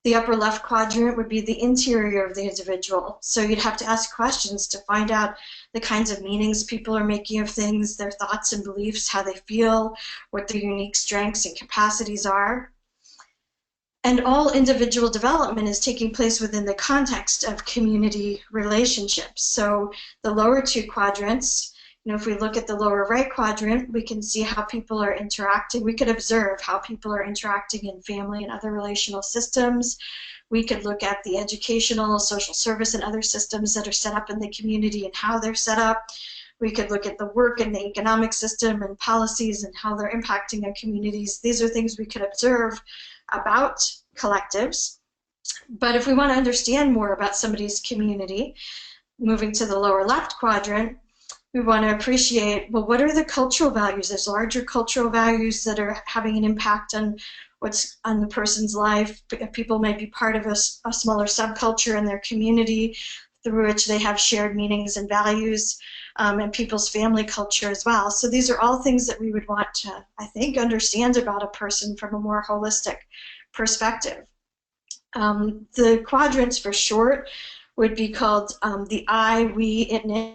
[SPEAKER 2] The upper left quadrant would be the interior of the individual. So you'd have to ask questions to find out the kinds of meanings people are making of things, their thoughts and beliefs, how they feel, what their unique strengths and capacities are. And all individual development is taking place within the context of community relationships. So the lower two quadrants, if we look at the lower right quadrant, we can see how people are interacting. We could observe how people are interacting in family and other relational systems. We could look at the educational, social service, and other systems that are set up in the community and how they're set up. We could look at the work and the economic system and policies and how they're impacting our communities. These are things we could observe about collectives. But if we want to understand more about somebody's community, moving to the lower left quadrant, we want to appreciate, well, what are the cultural values? There's larger cultural values that are having an impact on what's on the person's life. People might be part of a smaller subculture in their community through which they have shared meanings and values, and people's family culture as well. So these are all things that we would want to, I think, understand about a person from a more holistic perspective. The quadrants for short would be called the I, we, it, and it.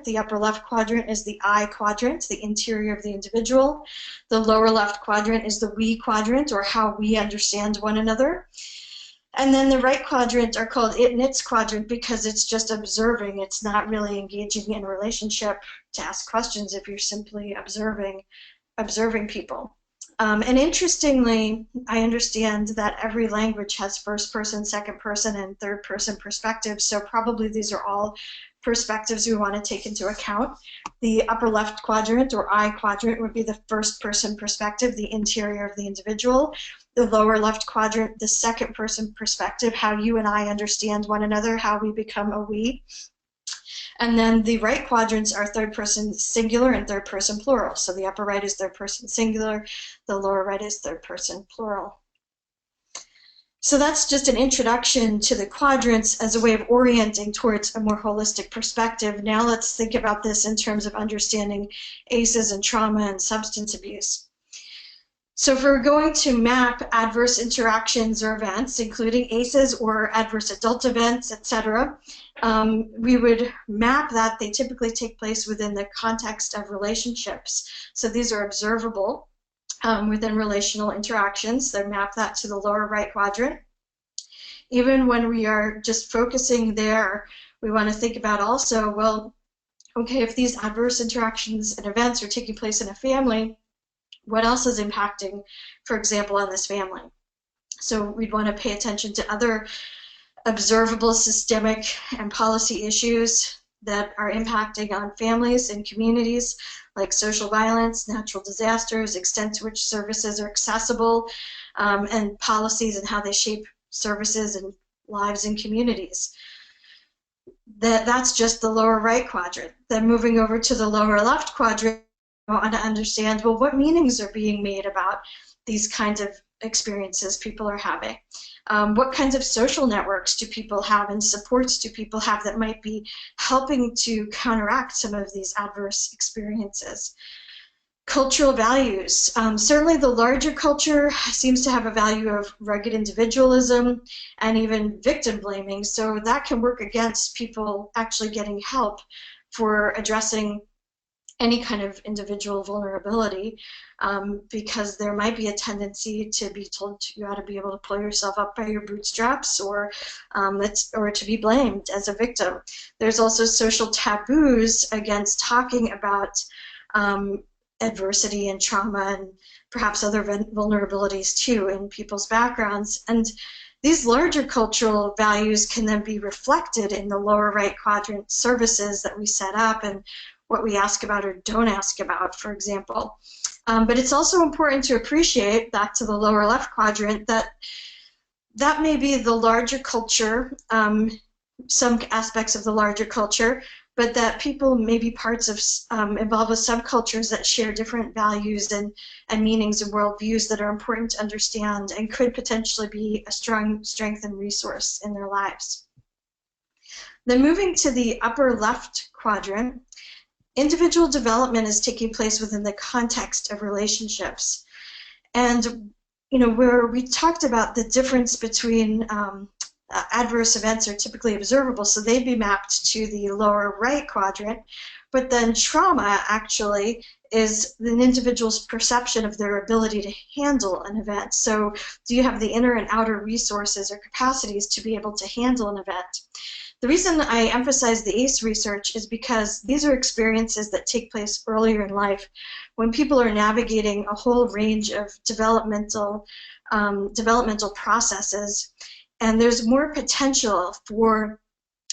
[SPEAKER 2] The upper left quadrant is the I quadrant, the interior of the individual. The lower left quadrant is the we quadrant, or how we understand one another. And then the right quadrant are called it and its quadrant because it's just observing. It's not really engaging in a relationship to ask questions if you're simply observing people. And interestingly, I understand that every language has first person, second person, and third person perspectives. So probably these are all perspectives we want to take into account. The upper left quadrant, or I quadrant, would be the first person perspective, the interior of the individual. The lower left quadrant, the second person perspective, how you and I understand one another, how we become a we. And then the right quadrants are third person singular and third person plural. So the upper right is third person singular, the lower right is third person plural. So that's just an introduction to the quadrants as a way of orienting towards a more holistic perspective. Now let's think about this in terms of understanding ACEs and trauma and substance abuse. So if we're going to map adverse interactions or events, including ACEs or adverse adult events, etc., we would map that. They typically take place within the context of relationships. So these are observable within relational interactions. They map that to the lower right quadrant. Even when we are just focusing there, we want to think about also, well, okay, if these adverse interactions and events are taking place in a family, what else is impacting, for example, on this family? So we'd want to pay attention to other observable systemic and policy issues that are impacting on families and communities, like social violence, natural disasters, extent to which services are accessible, and policies and how they shape services and lives in communities. That's just the lower right quadrant. Then moving over to the lower left quadrant, I want to understand, well, what meanings are being made about these kinds of experiences people are having? What kinds of social networks do people have and supports do people have that might be helping to counteract some of these adverse experiences? Cultural values. Certainly the larger culture seems to have a value of rugged individualism and even victim blaming, so that can work against people actually getting help for addressing any kind of individual vulnerability, because there might be a tendency to be told you ought to be able to pull yourself up by your bootstraps, or to be blamed as a victim. There's also social taboos against talking about adversity and trauma and perhaps other vulnerabilities too in people's backgrounds. And these larger cultural values can then be reflected in the lower right quadrant services that we set up and what we ask about or don't ask about, for example. But it's also important to appreciate, back to the lower left quadrant, that that may be the larger culture, some aspects of the larger culture, but that people may be parts of, involved with subcultures that share different values and meanings and worldviews that are important to understand and could potentially be a strong strength and resource in their lives. Then moving to the upper left quadrant, individual development is taking place within the context of relationships. And where we talked about the difference between adverse events are typically observable, so they'd be mapped to the lower right quadrant, but then trauma actually is an individual's perception of their ability to handle an event. So do you have the inner and outer resources or capacities to be able to handle an event? The reason I emphasize the ACE research is because these are experiences that take place earlier in life when people are navigating a whole range of developmental processes, and there's more potential for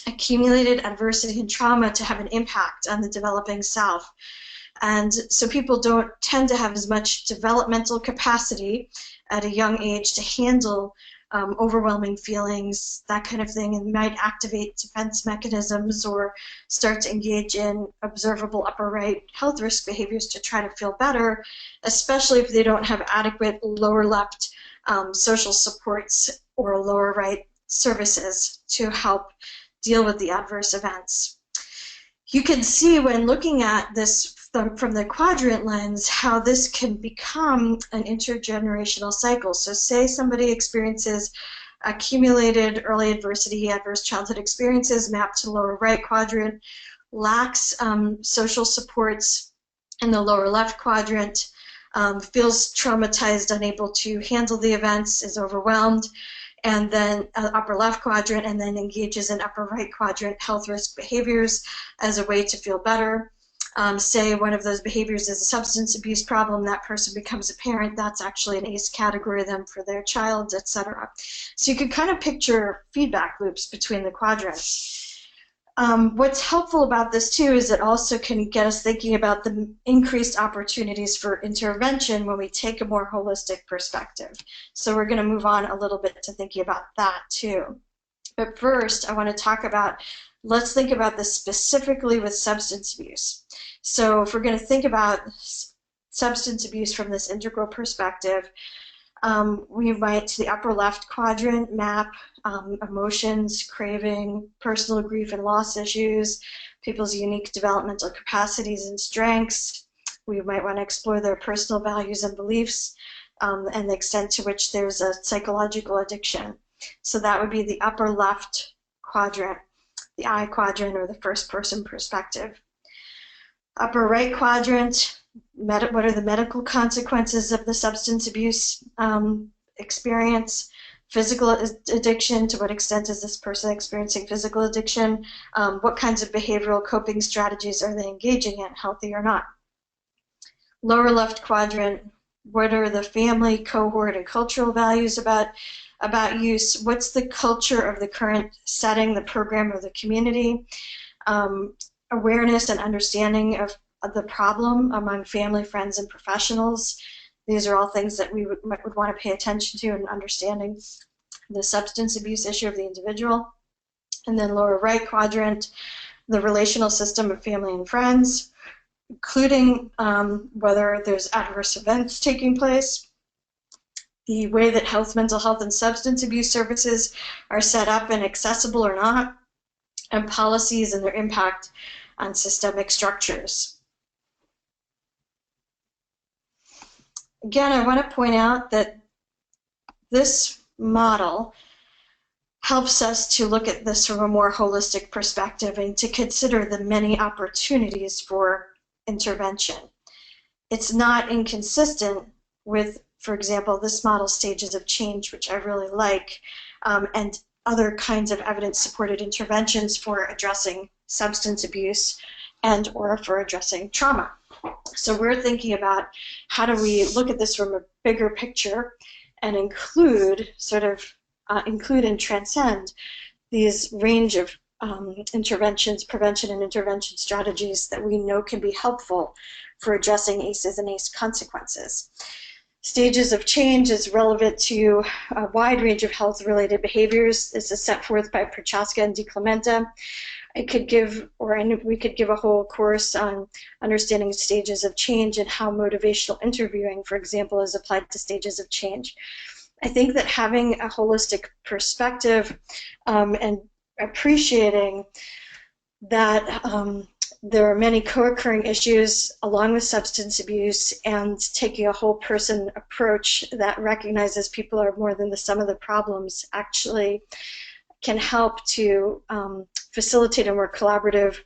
[SPEAKER 2] accumulated adversity and trauma to have an impact on the developing self. And so people don't tend to have as much developmental capacity at a young age to handle overwhelming feelings, that kind of thing, and might activate defense mechanisms or start to engage in observable upper right health risk behaviors to try to feel better, especially if they don't have adequate lower left social supports or lower right services to help deal with the adverse events. You can see when looking at this from the quadrant lens how this can become an intergenerational cycle. So say somebody experiences accumulated early adversity, adverse childhood experiences mapped to the lower right quadrant, lacks social supports in the lower left quadrant, feels traumatized, unable to handle the events, is overwhelmed, and then upper left quadrant, and then engages in upper right quadrant health risk behaviors as a way to feel better. Say one of those behaviors is a substance abuse problem, that person becomes a parent, that's actually an ACE category then for their child, etc. So you can kind of picture feedback loops between the quadrants. What's helpful about this too is it also can get us thinking about the increased opportunities for intervention when we take a more holistic perspective. So we're going to move on a little bit to thinking about that too. But first I want to talk about, let's think about this specifically with substance abuse. So if we're going to think about substance abuse from this integral perspective, we might, to the upper left quadrant, map emotions, craving, personal grief and loss issues, people's unique developmental capacities and strengths. We might want to explore their personal values and beliefs and the extent to which there's a psychological addiction. So that would be the upper left quadrant, the I quadrant, or the first person perspective. Upper right quadrant, what are the medical consequences of the substance abuse experience? Physical addiction, to what extent is this person experiencing physical addiction? What kinds of behavioral coping strategies are they engaging in, healthy or not? Lower left quadrant, what are the family, cohort, and cultural values about use? What's the culture of the current setting, the program, or the community? Awareness and understanding of the problem among family, friends, and professionals. These are all things that we would want to pay attention to in understanding the substance abuse issue of the individual. And then lower right quadrant, the relational system of family and friends, including whether there's adverse events taking place, the way that mental health, and substance abuse services are set up and accessible or not, and policies and their impact on systemic structures. Again, I want to point out that this model helps us to look at this from a more holistic perspective and to consider the many opportunities for intervention. It's not inconsistent with, for example, this model, stages of change, which I really like, and other kinds of evidence-supported interventions for addressing substance abuse and or for addressing trauma. So we're thinking about how do we look at this from a bigger picture and include and transcend these range of interventions, prevention and intervention strategies that we know can be helpful for addressing ACEs and ACE consequences. Stages of change is relevant to a wide range of health-related behaviors. This is set forth by Prochaska and DiClementa. We could give a whole course on understanding stages of change and how motivational interviewing, for example, is applied to stages of change. I think that having a holistic perspective and appreciating that there are many co-occurring issues along with substance abuse, and taking a whole person approach that recognizes people are more than the sum of the problems actually can help to facilitate a more collaborative,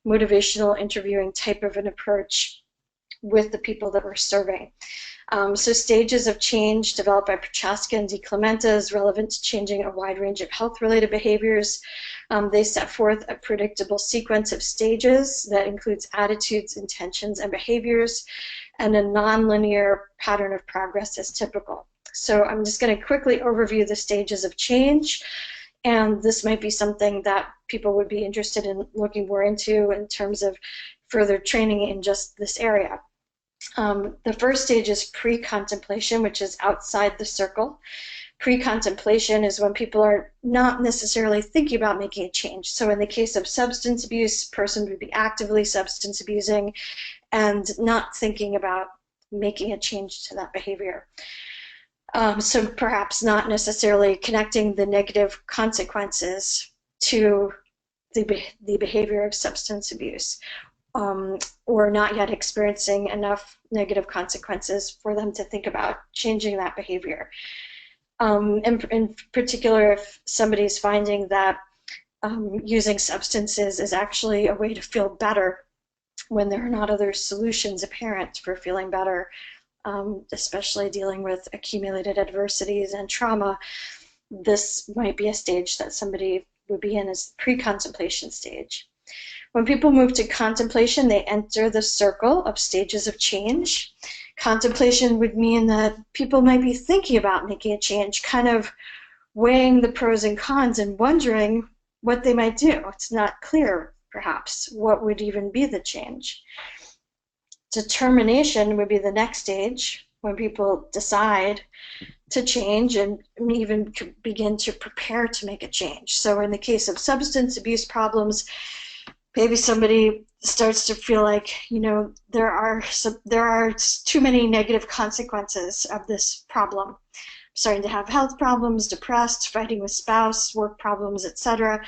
[SPEAKER 2] motivational interviewing type of an approach with the people that we're serving. So stages of change developed by Prochaska and DiClementa is relevant to changing a wide range of health-related behaviors. They set forth a predictable sequence of stages that includes attitudes, intentions, and behaviors, and a nonlinear pattern of progress is typical. So I'm just going to quickly overview the stages of change, and this might be something that people would be interested in looking more into in terms of further training in just this area. The first stage is pre-contemplation, which is outside the circle. Pre-contemplation is when people are not necessarily thinking about making a change. So in the case of substance abuse, a person would be actively substance abusing and not thinking about making a change to that behavior. So perhaps not necessarily connecting the negative consequences to the behavior of substance abuse. Or not yet experiencing enough negative consequences for them to think about changing that behavior. In particular, if somebody's finding that using substances is actually a way to feel better when there are not other solutions apparent for feeling better, especially dealing with accumulated adversities and trauma, this might be a stage that somebody would be in as pre-contemplation stage. When people move to contemplation, they enter the circle of stages of change. Contemplation would mean that people might be thinking about making a change, kind of weighing the pros and cons and wondering what they might do. It's not clear, perhaps, what would even be the change. Determination would be the next stage, when people decide to change and even begin to prepare to make a change. So in the case of substance abuse problems, maybe somebody starts to feel like, there are too many negative consequences of this problem. I'm starting to have health problems, depressed, fighting with spouse, work problems, etc.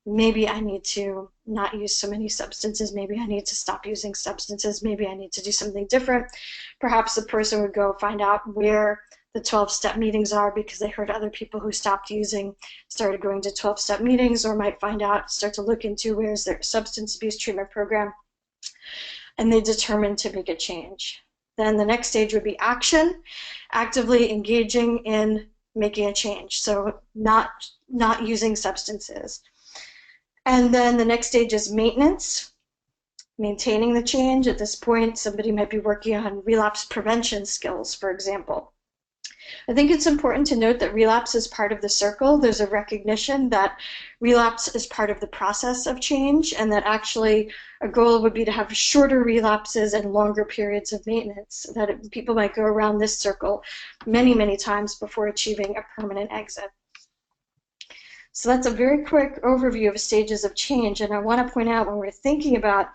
[SPEAKER 2] Maybe I need to not use so many substances. Maybe I need to stop using substances. Maybe I need to do something different. Perhaps the person would go find out where the 12-step meetings are because they heard other people who stopped using started going to 12-step meetings, or might start to look into where's their substance abuse treatment program, and they determine to make a change. Then the next stage would be action, actively engaging in making a change, so not using substances. And then the next stage is maintenance, maintaining the change. At this point, somebody might be working on relapse prevention skills, for example. I think it's important to note that relapse is part of the circle. There's a recognition that relapse is part of the process of change, and that actually a goal would be to have shorter relapses and longer periods of maintenance, that people might go around this circle many, many times before achieving a permanent exit. So that's a very quick overview of stages of change, and I want to point out when we're thinking about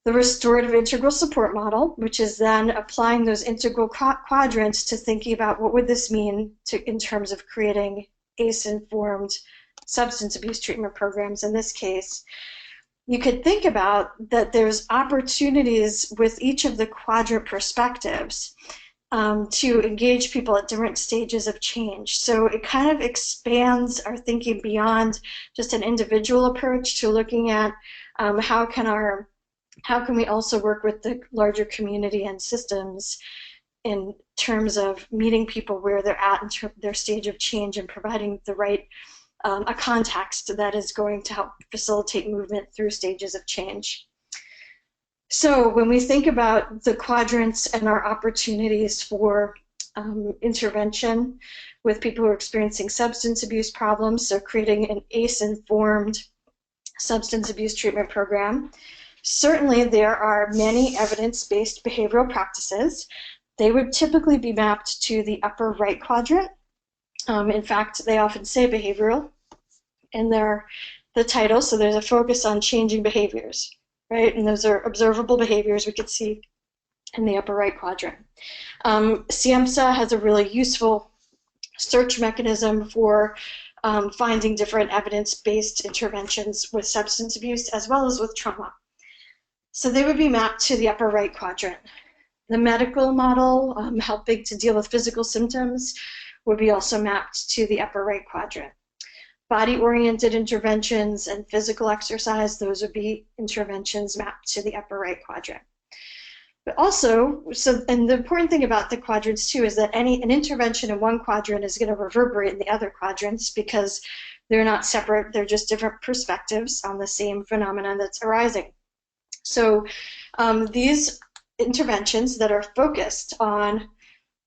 [SPEAKER 2] the restorative integral support model, which is then applying those integral quadrants to thinking about what would this mean in terms of creating ACE-informed substance abuse treatment programs. In this case, you could think about that there's opportunities with each of the quadrant perspectives to engage people at different stages of change. So it kind of expands our thinking beyond just an individual approach to looking at how can we also work with the larger community and systems in terms of meeting people where they're at in their stage of change and providing the right a context that is going to help facilitate movement through stages of change. So when we think about the quadrants and our opportunities for intervention with people who are experiencing substance abuse problems, so creating an ACE-informed substance abuse treatment program, certainly there are many evidence-based behavioral practices they would typically be mapped to the upper right quadrant. In fact, they often say behavioral in the title, so there's a focus on changing behaviors, right? And those are observable behaviors we could see in the upper right quadrant. SIEMSA has a really useful search mechanism for finding different evidence-based interventions with substance abuse as well as with trauma. So they would be mapped to the upper right quadrant. The medical model, helping to deal with physical symptoms, would be also mapped to the upper right quadrant. Body-oriented interventions and physical exercise, those would be interventions mapped to the upper right quadrant. But also, and the important thing about the quadrants too is that an intervention in one quadrant is going to reverberate in the other quadrants because they're not separate, they're just different perspectives on the same phenomenon that's arising. So these interventions that are focused on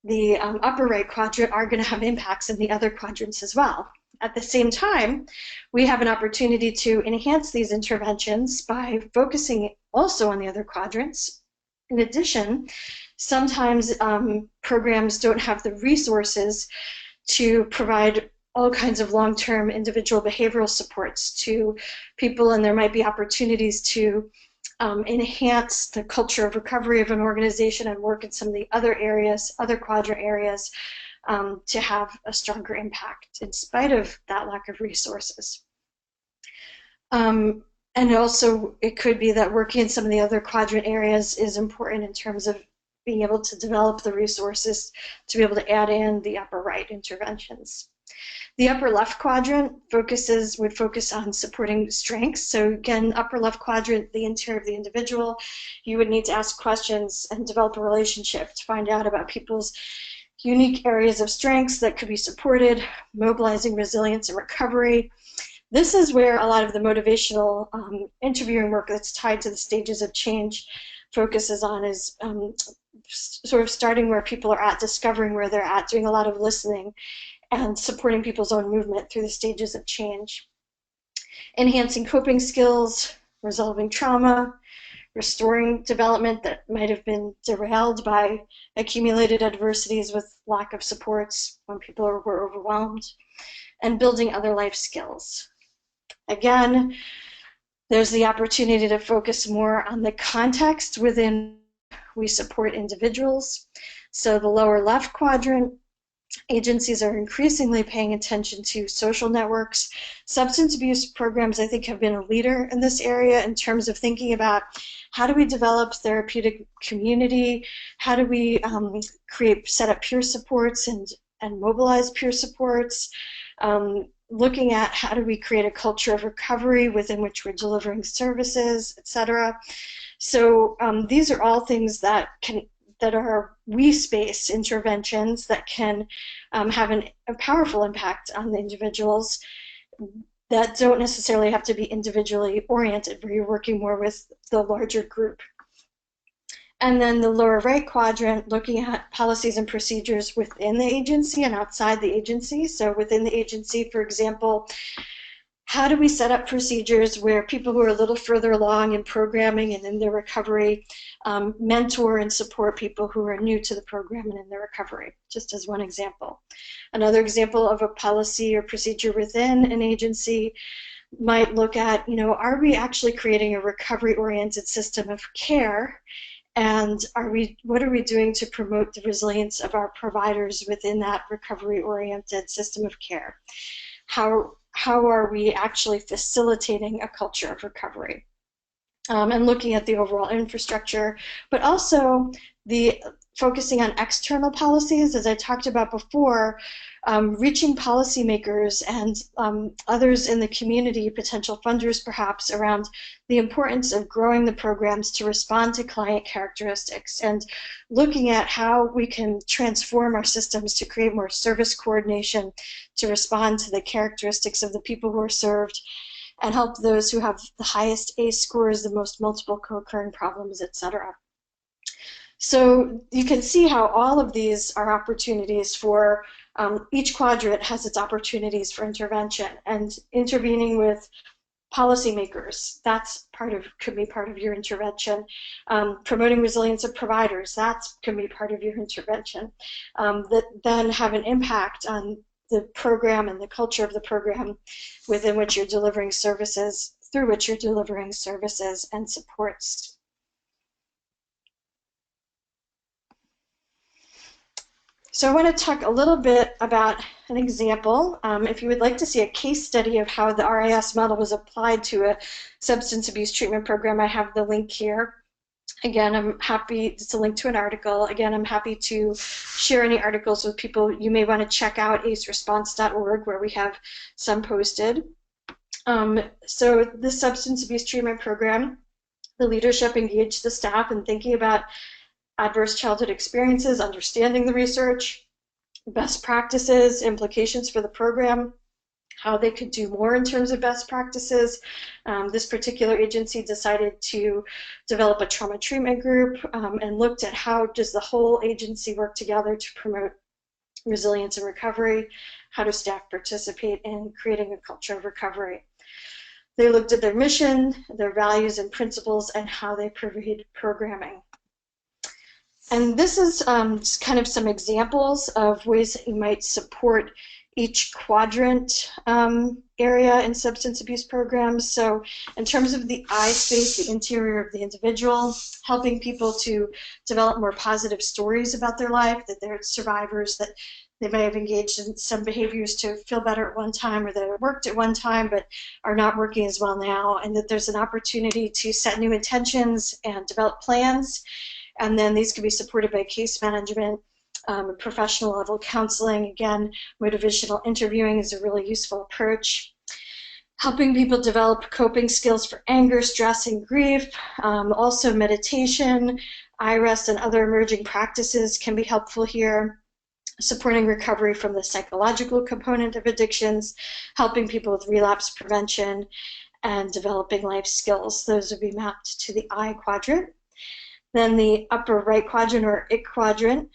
[SPEAKER 2] the upper right quadrant are going to have impacts in the other quadrants as well. At the same time, we have an opportunity to enhance these interventions by focusing also on the other quadrants. In addition, sometimes programs don't have the resources to provide all kinds of long-term individual behavioral supports to people, and there might be opportunities to enhance the culture of recovery of an organization and work in some of the other areas, other quadrant areas, to have a stronger impact in spite of that lack of resources. And also, it could be that working in some of the other quadrant areas is important in terms of being able to develop the resources to be able to add in the upper right interventions. The upper left quadrant would focus on supporting strengths. So again, upper left quadrant, the interior of the individual, you would need to ask questions and develop a relationship to find out about people's unique areas of strengths that could be supported, mobilizing resilience and recovery. This is where a lot of the motivational interviewing work that's tied to the stages of change focuses on, is sort of starting where people are at, discovering where they're at, doing a lot of listening, and supporting people's own movement through the stages of change. Enhancing coping skills, resolving trauma, restoring development that might have been derailed by accumulated adversities with lack of supports when people were overwhelmed, and building other life skills. Again, there's the opportunity to focus more on the context within we support individuals. So the lower left quadrant, agencies are increasingly paying attention to social networks. Substance abuse programs, I think, have been a leader in this area in terms of thinking about how do we develop therapeutic community, how do we set up peer supports and mobilize peer supports, looking at how do we create a culture of recovery within which we're delivering services, etc. So these are all things that are we-space interventions that can have a powerful impact on the individuals that don't necessarily have to be individually oriented, where you're working more with the larger group. And then the lower right quadrant, looking at policies and procedures within the agency and outside the agency. So within the agency, for example, how do we set up procedures where people who are a little further along in programming and in their recovery mentor and support people who are new to the program and in their recovery, just as one example. Another example of a policy or procedure within an agency might look at, are we actually creating a recovery-oriented system of care? And what are we doing to promote the resilience of our providers within that recovery-oriented system of care? How are we actually facilitating a culture of recovery? And looking at the overall infrastructure, but also focusing on external policies, as I talked about before, reaching policymakers and others in the community, potential funders perhaps, around the importance of growing the programs to respond to client characteristics, and looking at how we can transform our systems to create more service coordination to respond to the characteristics of the people who are served, and help those who have the highest ACE scores, the most multiple co-occurring problems, etc. So you can see how all of these are opportunities for, each quadrant has its opportunities for intervention, and intervening with Policymakers, that's could be part of your intervention. Promoting resilience of providers, that can be part of your intervention. That then have an impact on the program and the culture of the program within which you're delivering services, through which you're delivering services and supports. So I want to talk a little bit about an example. If you would like to see a case study of how the RIS model was applied to a substance abuse treatment program, I have the link here. Again, I'm happy, it's a link to an article. Again, I'm happy to share any articles with people. You may want to check out aceresponse.org, where we have some posted. So the substance abuse treatment program, the leadership engaged the staff in thinking about adverse childhood experiences, understanding the research, best practices, implications for the program, how they could do more in terms of best practices. This particular agency decided to develop a trauma treatment group and looked at how does the whole agency work together to promote resilience and recovery, how do staff participate in creating a culture of recovery. They looked at their mission, their values and principles, and how they provide programming. And this is just kind of some examples of ways that you might support each quadrant area in substance abuse programs. So in terms of the I space, the interior of the individual, helping people to develop more positive stories about their life, that they're survivors, that they may have engaged in some behaviors to feel better at one time, or that it worked at one time but are not working as well now, and that there's an opportunity to set new intentions and develop plans. And then these can be supported by case management, professional level counseling. Again, motivational interviewing is a really useful approach. Helping people develop coping skills for anger, stress, and grief. Also meditation, iRest, and other emerging practices can be helpful here. Supporting recovery from the psychological component of addictions, helping people with relapse prevention, and developing life skills. Those would be mapped to the I quadrant. Then the upper right quadrant, or IT quadrant,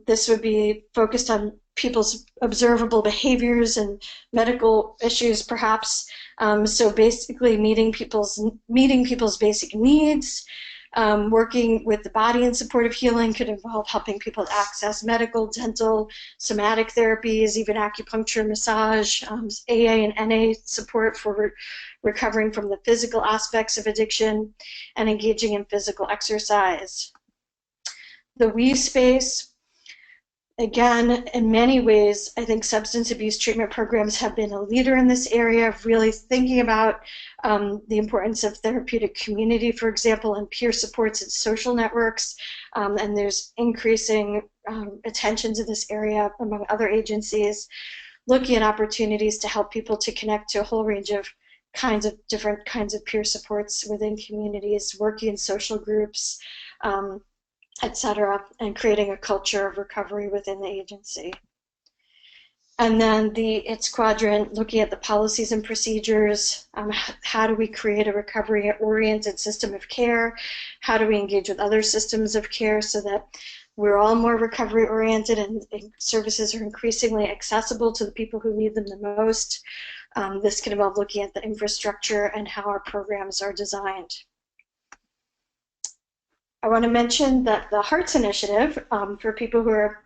[SPEAKER 2] this would be focused on people's observable behaviors and medical issues, perhaps. So basically meeting people's basic needs. Working with the body in supportive healing could involve helping people to access medical, dental, somatic therapies, even acupuncture, massage, AA and NA support for recovering from the physical aspects of addiction, and engaging in physical exercise. The we space, again, in many ways, I think substance abuse treatment programs have been a leader in this area of really thinking about the importance of therapeutic community, for example, and peer supports and social networks. And there's increasing attention to this area among other agencies, looking at opportunities to help people to connect to a whole range of different kinds of peer supports within communities, working in social groups, etc., and creating a culture of recovery within the agency. And then the ITS quadrant, looking at the policies and procedures. How do we create a recovery-oriented system of care? How do we engage with other systems of care so that we're all more recovery-oriented and services are increasingly accessible to the people who need them the most? This can involve looking at the infrastructure and how our programs are designed. I want to mention that the Hearts Initiative, for people who are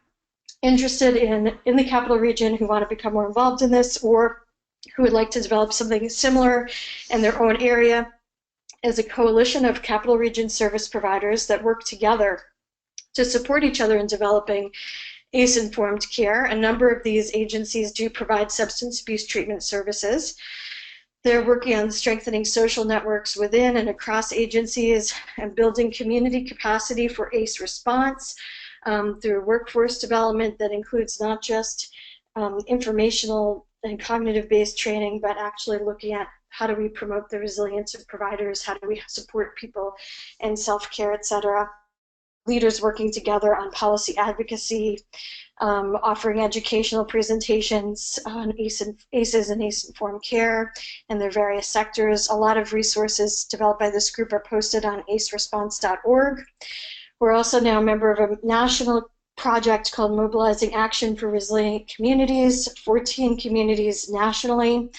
[SPEAKER 2] interested in the Capital Region, who want to become more involved in this, or who would like to develop something similar in their own area, is a coalition of Capital Region service providers that work together to support each other in developing ACE-informed care. A number of these agencies do provide substance abuse treatment services. They're working on strengthening social networks within and across agencies and building community capacity for ACE response through workforce development that includes not just informational and cognitive-based training, but actually looking at how do we promote the resilience of providers, how do we support people in self-care, etc. Leaders working together on policy advocacy, offering educational presentations on ACEs and ACE-informed care and their various sectors. A lot of resources developed by this group are posted on aceresponse.org. We're also now a member of a national project called Mobilizing Action for Resilient Communities, 14 communities nationally.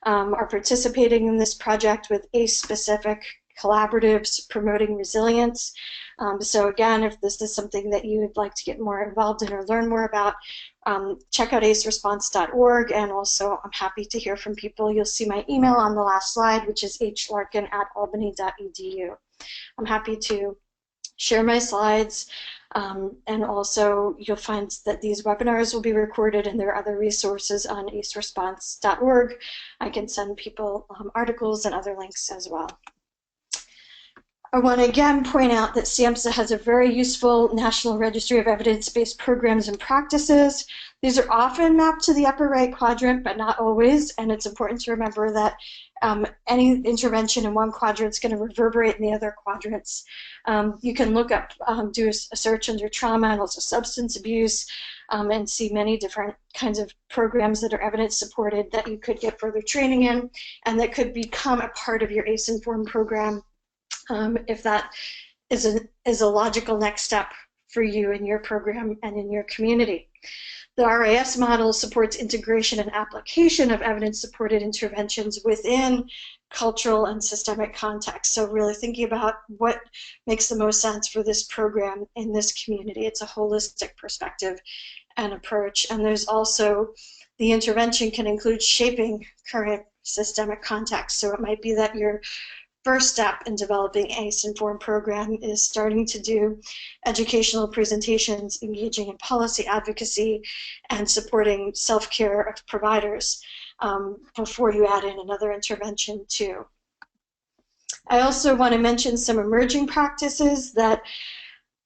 [SPEAKER 2] are participating in this project with ACE-specific collaboratives promoting resilience. So again, if this is something that you would like to get more involved in or learn more about, check out aceresponse.org, and also I'm happy to hear from people. You'll see my email on the last slide, which is hlarkin@albany.edu. I'm happy to share my slides, and also you'll find that these webinars will be recorded, and there are other resources on aceresponse.org. I can send people articles and other links as well. I want to again point out that SAMHSA has a very useful National Registry of Evidence-Based Programs and Practices. These are often mapped to the upper right quadrant, but not always, and it's important to remember that any intervention in one quadrant is going to reverberate in the other quadrants. You can look up, do a search under trauma and also substance abuse, and see many different kinds of programs that are evidence-supported that you could get further training in, and that could become a part of your ACE-informed program, if that is a logical next step for you in your program and in your community. The RIS model supports integration and application of evidence-supported interventions within cultural and systemic contexts. So really thinking about what makes the most sense for this program in this community. It's a holistic perspective and approach. And there's also, the intervention can include shaping current systemic context. So it might be that your first step in developing ACE-informed program is starting to do educational presentations, engaging in policy advocacy, and supporting self-care of providers before you add in another intervention too. I also want to mention some emerging practices that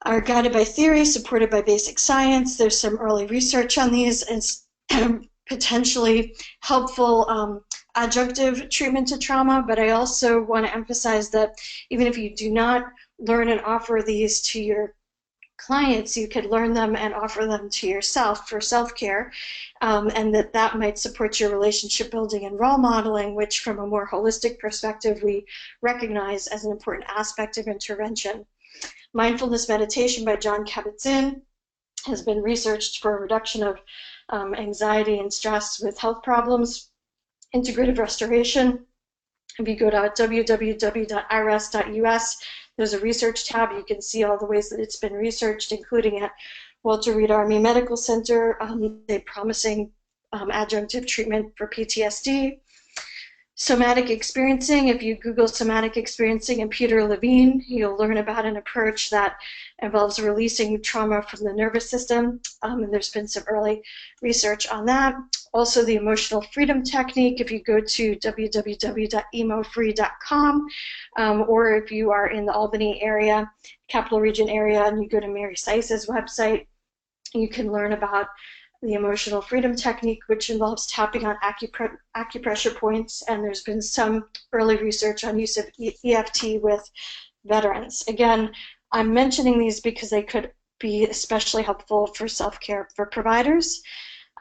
[SPEAKER 2] are guided by theory, supported by basic science. There's some early research on these and potentially helpful adjunctive treatment to trauma, but I also want to emphasize that even if you do not learn and offer these to your clients, you could learn them and offer them to yourself for self-care, and that might support your relationship building and role modeling, which from a more holistic perspective we recognize as an important aspect of intervention. Mindfulness meditation by John Kabat-Zinn has been researched for a reduction of anxiety and stress with health problems. Integrative restoration, if you go to www.irs.us, there's a research tab. You can see all the ways that it's been researched, including at Walter Reed Army Medical Center, a promising adjunctive treatment for PTSD. Somatic experiencing, if you Google somatic experiencing and Peter Levine, you'll learn about an approach that involves releasing trauma from the nervous system, and there's been some early research on that. Also the emotional freedom technique, if you go to www.emofree.com, or if you are in the Albany area, Capital Region area, and you go to Mary Seiss's website, you can learn about the emotional freedom technique, which involves tapping on acupressure points, and there's been some early research on use of EFT with veterans. Again, I'm mentioning these because they could be especially helpful for self-care for providers,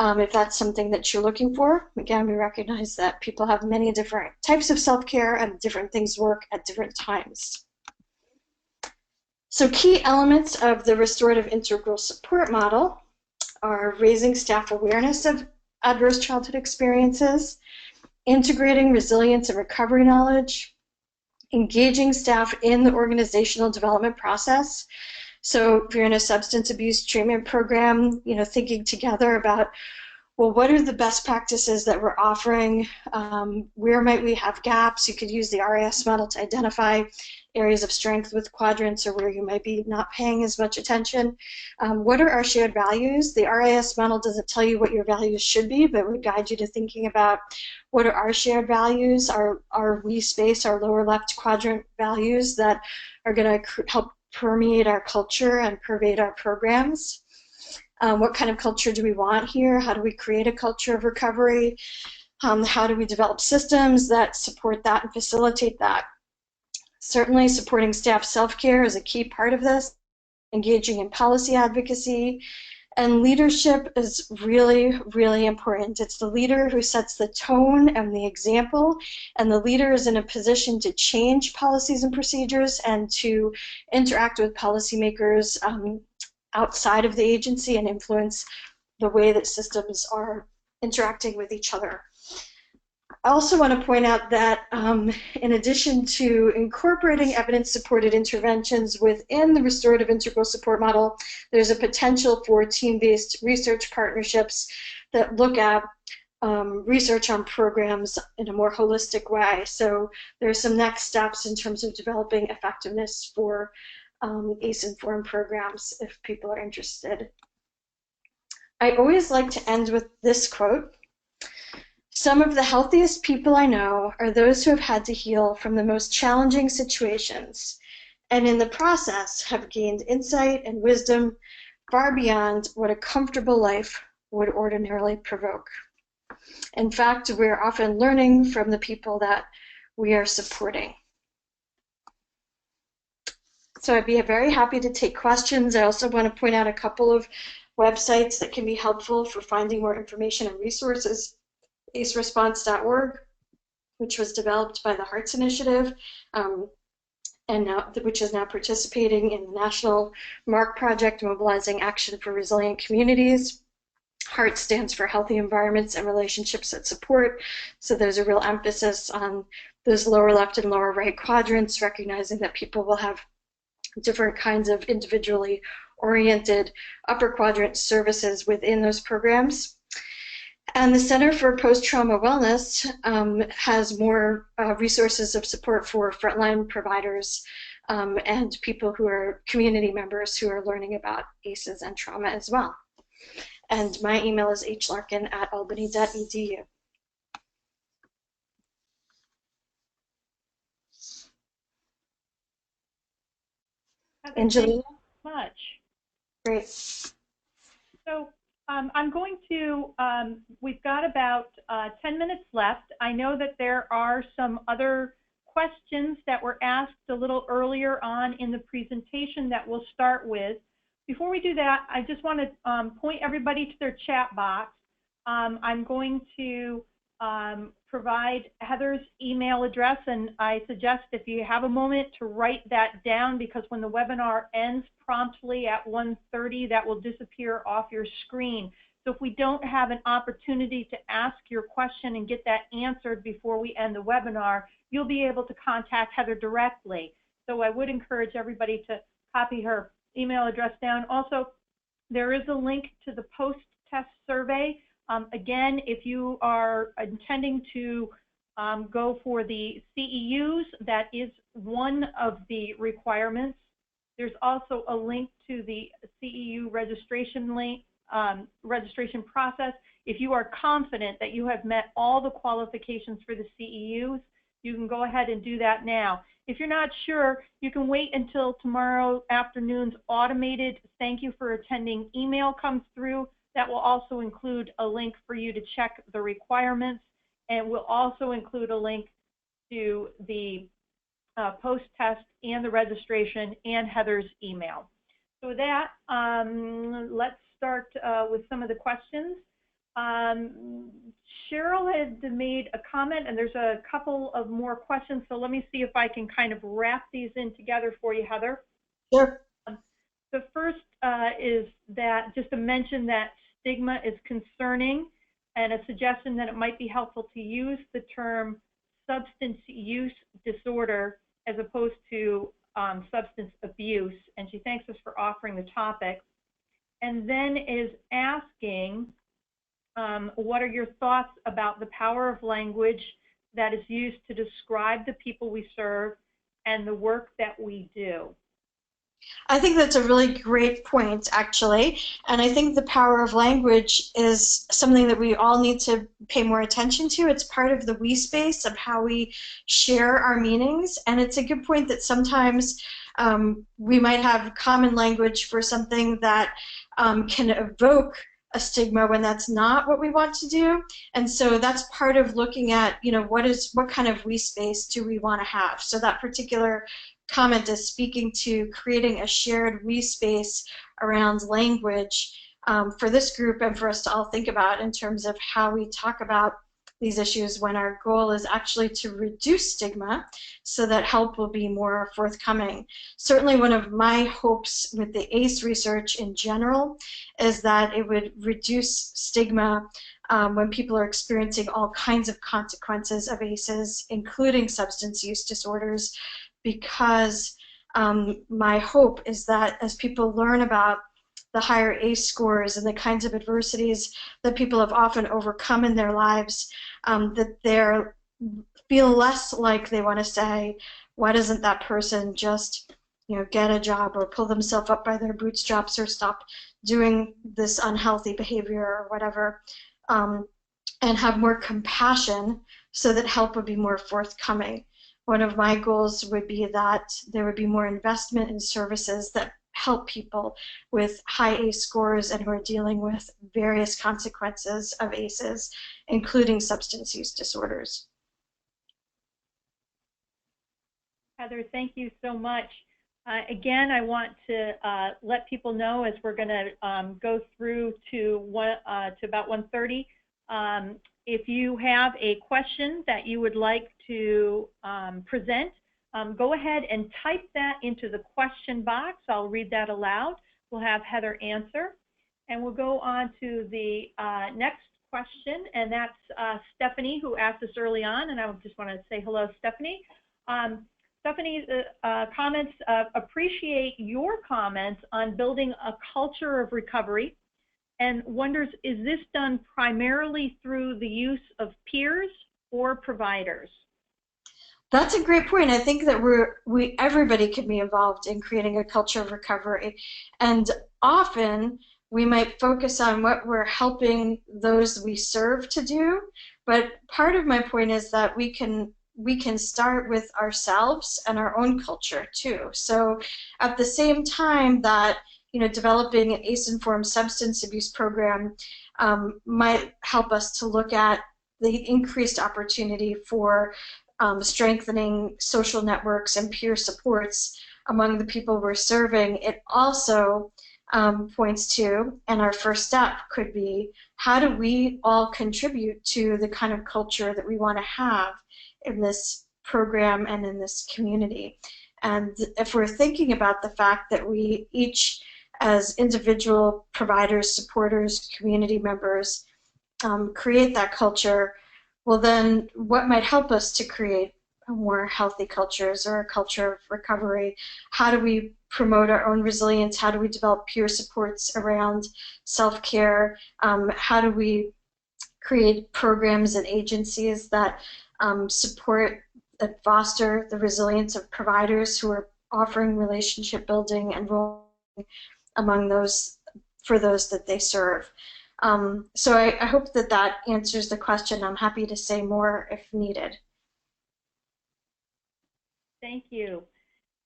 [SPEAKER 2] if that's something that you're looking for. Again, we recognize that people have many different types of self-care and different things work at different times. So key elements of the restorative integral support model are raising staff awareness of adverse childhood experiences, integrating resilience and recovery knowledge, engaging staff in the organizational development process. So if you're in a substance abuse treatment program, thinking together about, well, what are the best practices that we're offering? Where might we have gaps? You could use the RIS model to identify areas of strength with quadrants, or where you might be not paying as much attention. What are our shared values? The RIS model doesn't tell you what your values should be, but would guide you to thinking about what are our shared values, our we space, our lower left quadrant values that are going to help permeate our culture and pervade our programs. What kind of culture do we want here? How do we create a culture of recovery? How do we develop systems that support that and facilitate that? Certainly supporting staff self-care is a key part of this, engaging in policy advocacy, and leadership is really, really important. It's the leader who sets the tone and the example, and the leader is in a position to change policies and procedures and to interact with policymakers outside of the agency and influence the way that systems are interacting with each other. I also want to point out that in addition to incorporating evidence-supported interventions within the restorative integral support model, there's a potential for team-based research partnerships that look at research on programs in a more holistic way. So there's some next steps in terms of developing effectiveness for ACE-informed programs if people are interested. I always like to end with this quote. Some of the healthiest people I know are those who have had to heal from the most challenging situations, and in the process have gained insight and wisdom far beyond what a comfortable life would ordinarily provoke. In fact, we're often learning from the people that we are supporting. So I'd be very happy to take questions. I also want to point out a couple of websites that can be helpful for finding more information and resources. aceresponse.org, which was developed by the Hearts Initiative, which is now participating in the National MARC project, Mobilizing Action for Resilient Communities. HEART stands for Healthy Environments and Relationships that Support. So there's a real emphasis on those lower left and lower right quadrants, recognizing that people will have different kinds of individually oriented upper quadrant services within those programs. And the Center for Post-Trauma Wellness has more resources of support for frontline providers and people who are community members who are learning about ACEs and trauma as well. And my email is hlarkin@albany.edu. Angelina?
[SPEAKER 1] Thank you so much.
[SPEAKER 2] Great.
[SPEAKER 1] So I'm going to, we've got about 10 minutes left. I know that there are some other questions that were asked a little earlier on in the presentation that we'll start with. Before we do that, I just want to point everybody to their chat box. I'm going to provide Heather's email address, and I suggest if you have a moment to write that down, because when the webinar ends promptly at 1:30, that will disappear off your screen. So if we don't have an opportunity to ask your question and get that answered before we end the webinar, you'll be able to contact Heather directly. So I would encourage everybody to copy her email address down. Also, there is a link to the post-test survey. Again, if you are intending to go for the CEUs, that is one of the requirements. There's also a link to the CEU registration process. If you are confident that you have met all the qualifications for the CEUs, you can go ahead and do that now. If you're not sure, you can wait until tomorrow afternoon's automated thank you for attending email comes through. That will also include a link for you to check the requirements, and we'll also include a link to the post-test and the registration and Heather's email. So with that, let's start with some of the questions. Cheryl had made a comment, and there's a couple of more questions, so let me see if I can kind of wrap these in together for you, Heather.
[SPEAKER 2] Sure.
[SPEAKER 1] The first is that just to mention that stigma is concerning, and a suggestion that it might be helpful to use the term substance use disorder as opposed to substance abuse, and she thanks us for offering the topic. And then is asking, what are your thoughts about the power of language that is used to describe the people we serve and the work that we do?
[SPEAKER 2] I think that's a really great point, actually. And I think the power of language is something that we all need to pay more attention to. It's part of the we space of how we share our meanings. And it's a good point that sometimes we might have common language for something that can evoke a stigma when that's not what we want to do. And so that's part of looking at, you know, what kind of we space do we want to have? So that particular comment is speaking to creating a shared we space around language for this group and for us to all think about in terms of how we talk about these issues when our goal is actually to reduce stigma so that help will be more forthcoming. Certainly one of my hopes with the ACE research in general is that it would reduce stigma when people are experiencing all kinds of consequences of ACEs, including substance use disorders, because my hope is that as people learn about the higher ACE scores and the kinds of adversities that people have often overcome in their lives, that they feel less like they want to say, why doesn't that person just get a job or pull themselves up by their bootstraps or stop doing this unhealthy behavior or whatever, and have more compassion so that help would be more forthcoming. One of my goals would be that there would be more investment in services that help people with high ACE scores and who are dealing with various consequences of ACEs, including substance use disorders.
[SPEAKER 1] Heather, thank you so much. Again, I want to let people know as we're going to go through to about 1:30. If you have a question that you would like to present, go ahead and type that into the question box. I'll read that aloud. We'll have Heather answer. And we'll go on to the next question, and that's Stephanie, who asked us early on, and I just want to say hello, Stephanie. Stephanie comments, appreciate your comments on building a culture of recovery, and wonders, is this done primarily through the use of peers or providers?
[SPEAKER 2] That's a great point. I think that everybody can be involved in creating a culture of recovery, and often we might focus on what we're helping those we serve to do, but part of my point is that we can start with ourselves and our own culture too. So at the same time that developing an ACE-informed substance abuse program might help us to look at the increased opportunity for strengthening social networks and peer supports among the people we're serving, it also points to, and our first step could be, how do we all contribute to the kind of culture that we want to have in this program and in this community? And if we're thinking about the fact that we each, as individual providers, supporters, community members, create that culture, well then what might help us to create more healthy cultures or a culture of recovery? How do we promote our own resilience? How do we develop peer supports around self-care? How do we create programs and agencies that support, that foster the resilience of providers who are offering relationship building and role among those, for those that they serve? So I hope that that answers the question. I'm happy to say more if needed.
[SPEAKER 1] Thank you.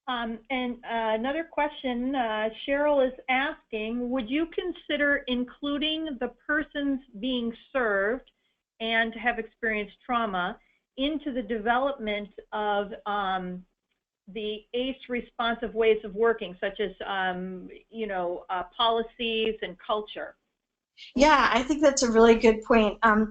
[SPEAKER 1] And another question, Cheryl is asking, would you consider including the persons being served and have experienced trauma into the development of the ACE responsive ways of working, such as, policies and culture?
[SPEAKER 2] Yeah, I think that's a really good point. I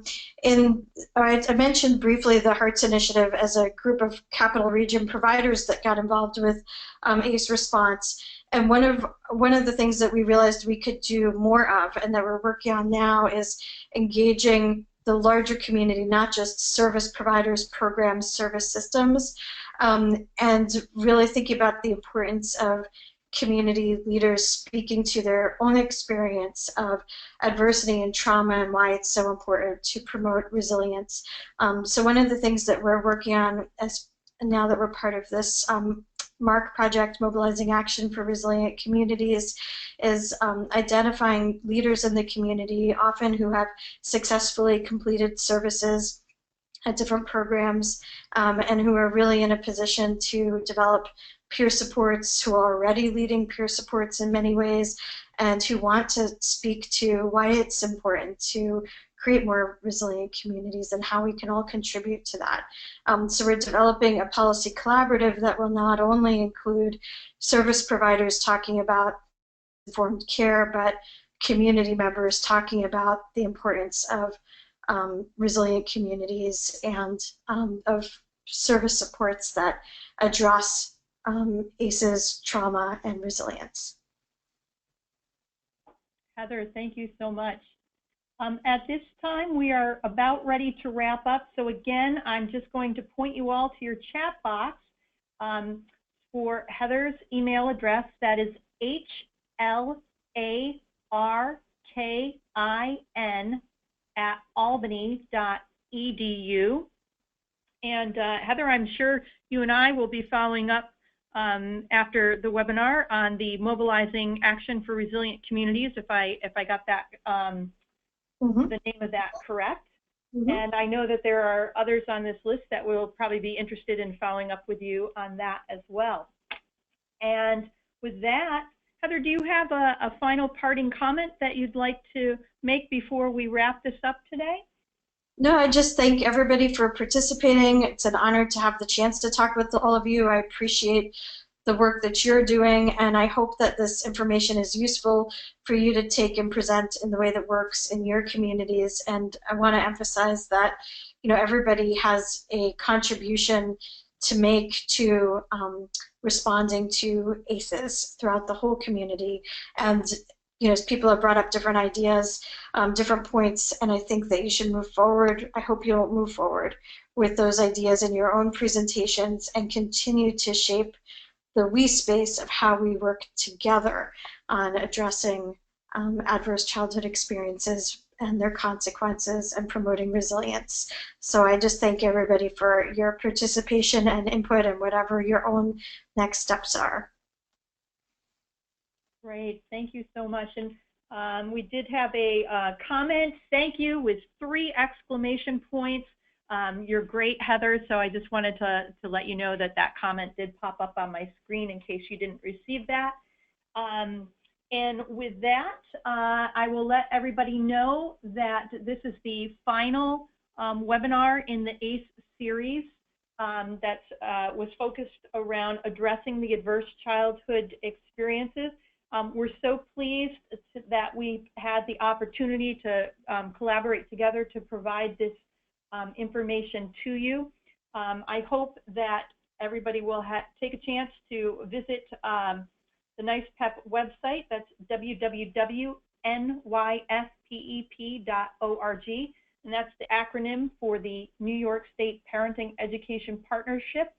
[SPEAKER 2] mentioned briefly the Hearts Initiative as a group of Capital Region providers that got involved with ACE response. And one of the things that we realized we could do more of, and that we're working on now, is engaging the larger community, not just service providers, programs, service systems, and really thinking about the importance of community leaders speaking to their own experience of adversity and trauma and why it's so important to promote resilience. So one of the things that we're working on now that we're part of this MARC project, Mobilizing Action for Resilient Communities, is identifying leaders in the community, often who have successfully completed services at different programs, and who are really in a position to develop peer supports, who are already leading peer supports in many ways, and who want to speak to why it's important to create more resilient communities and how we can all contribute to that. So we're developing a policy collaborative that will not only include service providers talking about informed care, but community members talking about the importance of resilient communities and of service supports that address ACEs, trauma, and resilience.
[SPEAKER 1] Heather, thank you so much. At this time, we are about ready to wrap up. So again, I'm just going to point you all to your chat box for Heather's email address. That is HLARKIN@albany.edu. And Heather, I'm sure you and I will be following up after the webinar on the Mobilizing Action for Resilient Communities, if I got that the name of that correct. And I know that there are others on this list that will probably be interested in following up with you on that as well. And with that, Heather, do you have a final parting comment that you'd like to make before we wrap this up today?
[SPEAKER 2] No, I just thank everybody for participating. It's an honor to have the chance to talk with all of you. I appreciate the work that you're doing, and I hope that this information is useful for you to take and present in the way that works in your communities. And I want to emphasize that, you know, everybody has a contribution to make to responding to ACEs throughout the whole community. And you know, as people have brought up different ideas, different points, and I think that you should move forward. I hope you'll move forward with those ideas in your own presentations and continue to shape the we space of how we work together on addressing adverse childhood experiences and their consequences and promoting resilience. So I just thank everybody for your participation and input and whatever your own next steps are.
[SPEAKER 1] Great, thank you so much. And we did have a comment, thank you, with 3 exclamation points. You're great, Heather, so I just wanted to let you know that that comment did pop up on my screen in case you didn't receive that. And with that, I will let everybody know that this is the final webinar in the ACE series that was focused around addressing the adverse childhood experiences. We're so pleased that we had the opportunity to collaborate together to provide this information to you. I hope that everybody will take a chance to visit the NYSPEP website. That's www.nyspep.org, and that's the acronym for the New York State Parenting Education Partnership.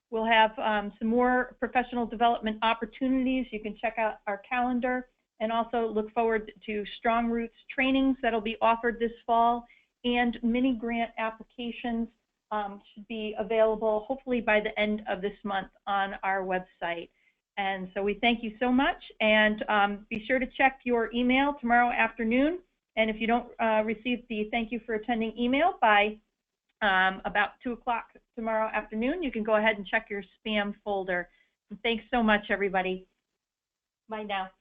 [SPEAKER 1] We'll have some more professional development opportunities. You can check out our calendar and also look forward to Strong Roots trainings that'll be offered this fall, and mini grant applications should be available hopefully by the end of this month on our website. And so we thank you so much, and be sure to check your email tomorrow afternoon. And if you don't receive the thank you for attending email by about 2 o'clock tomorrow afternoon, you can go ahead and check your spam folder. And thanks so much, everybody. Bye now.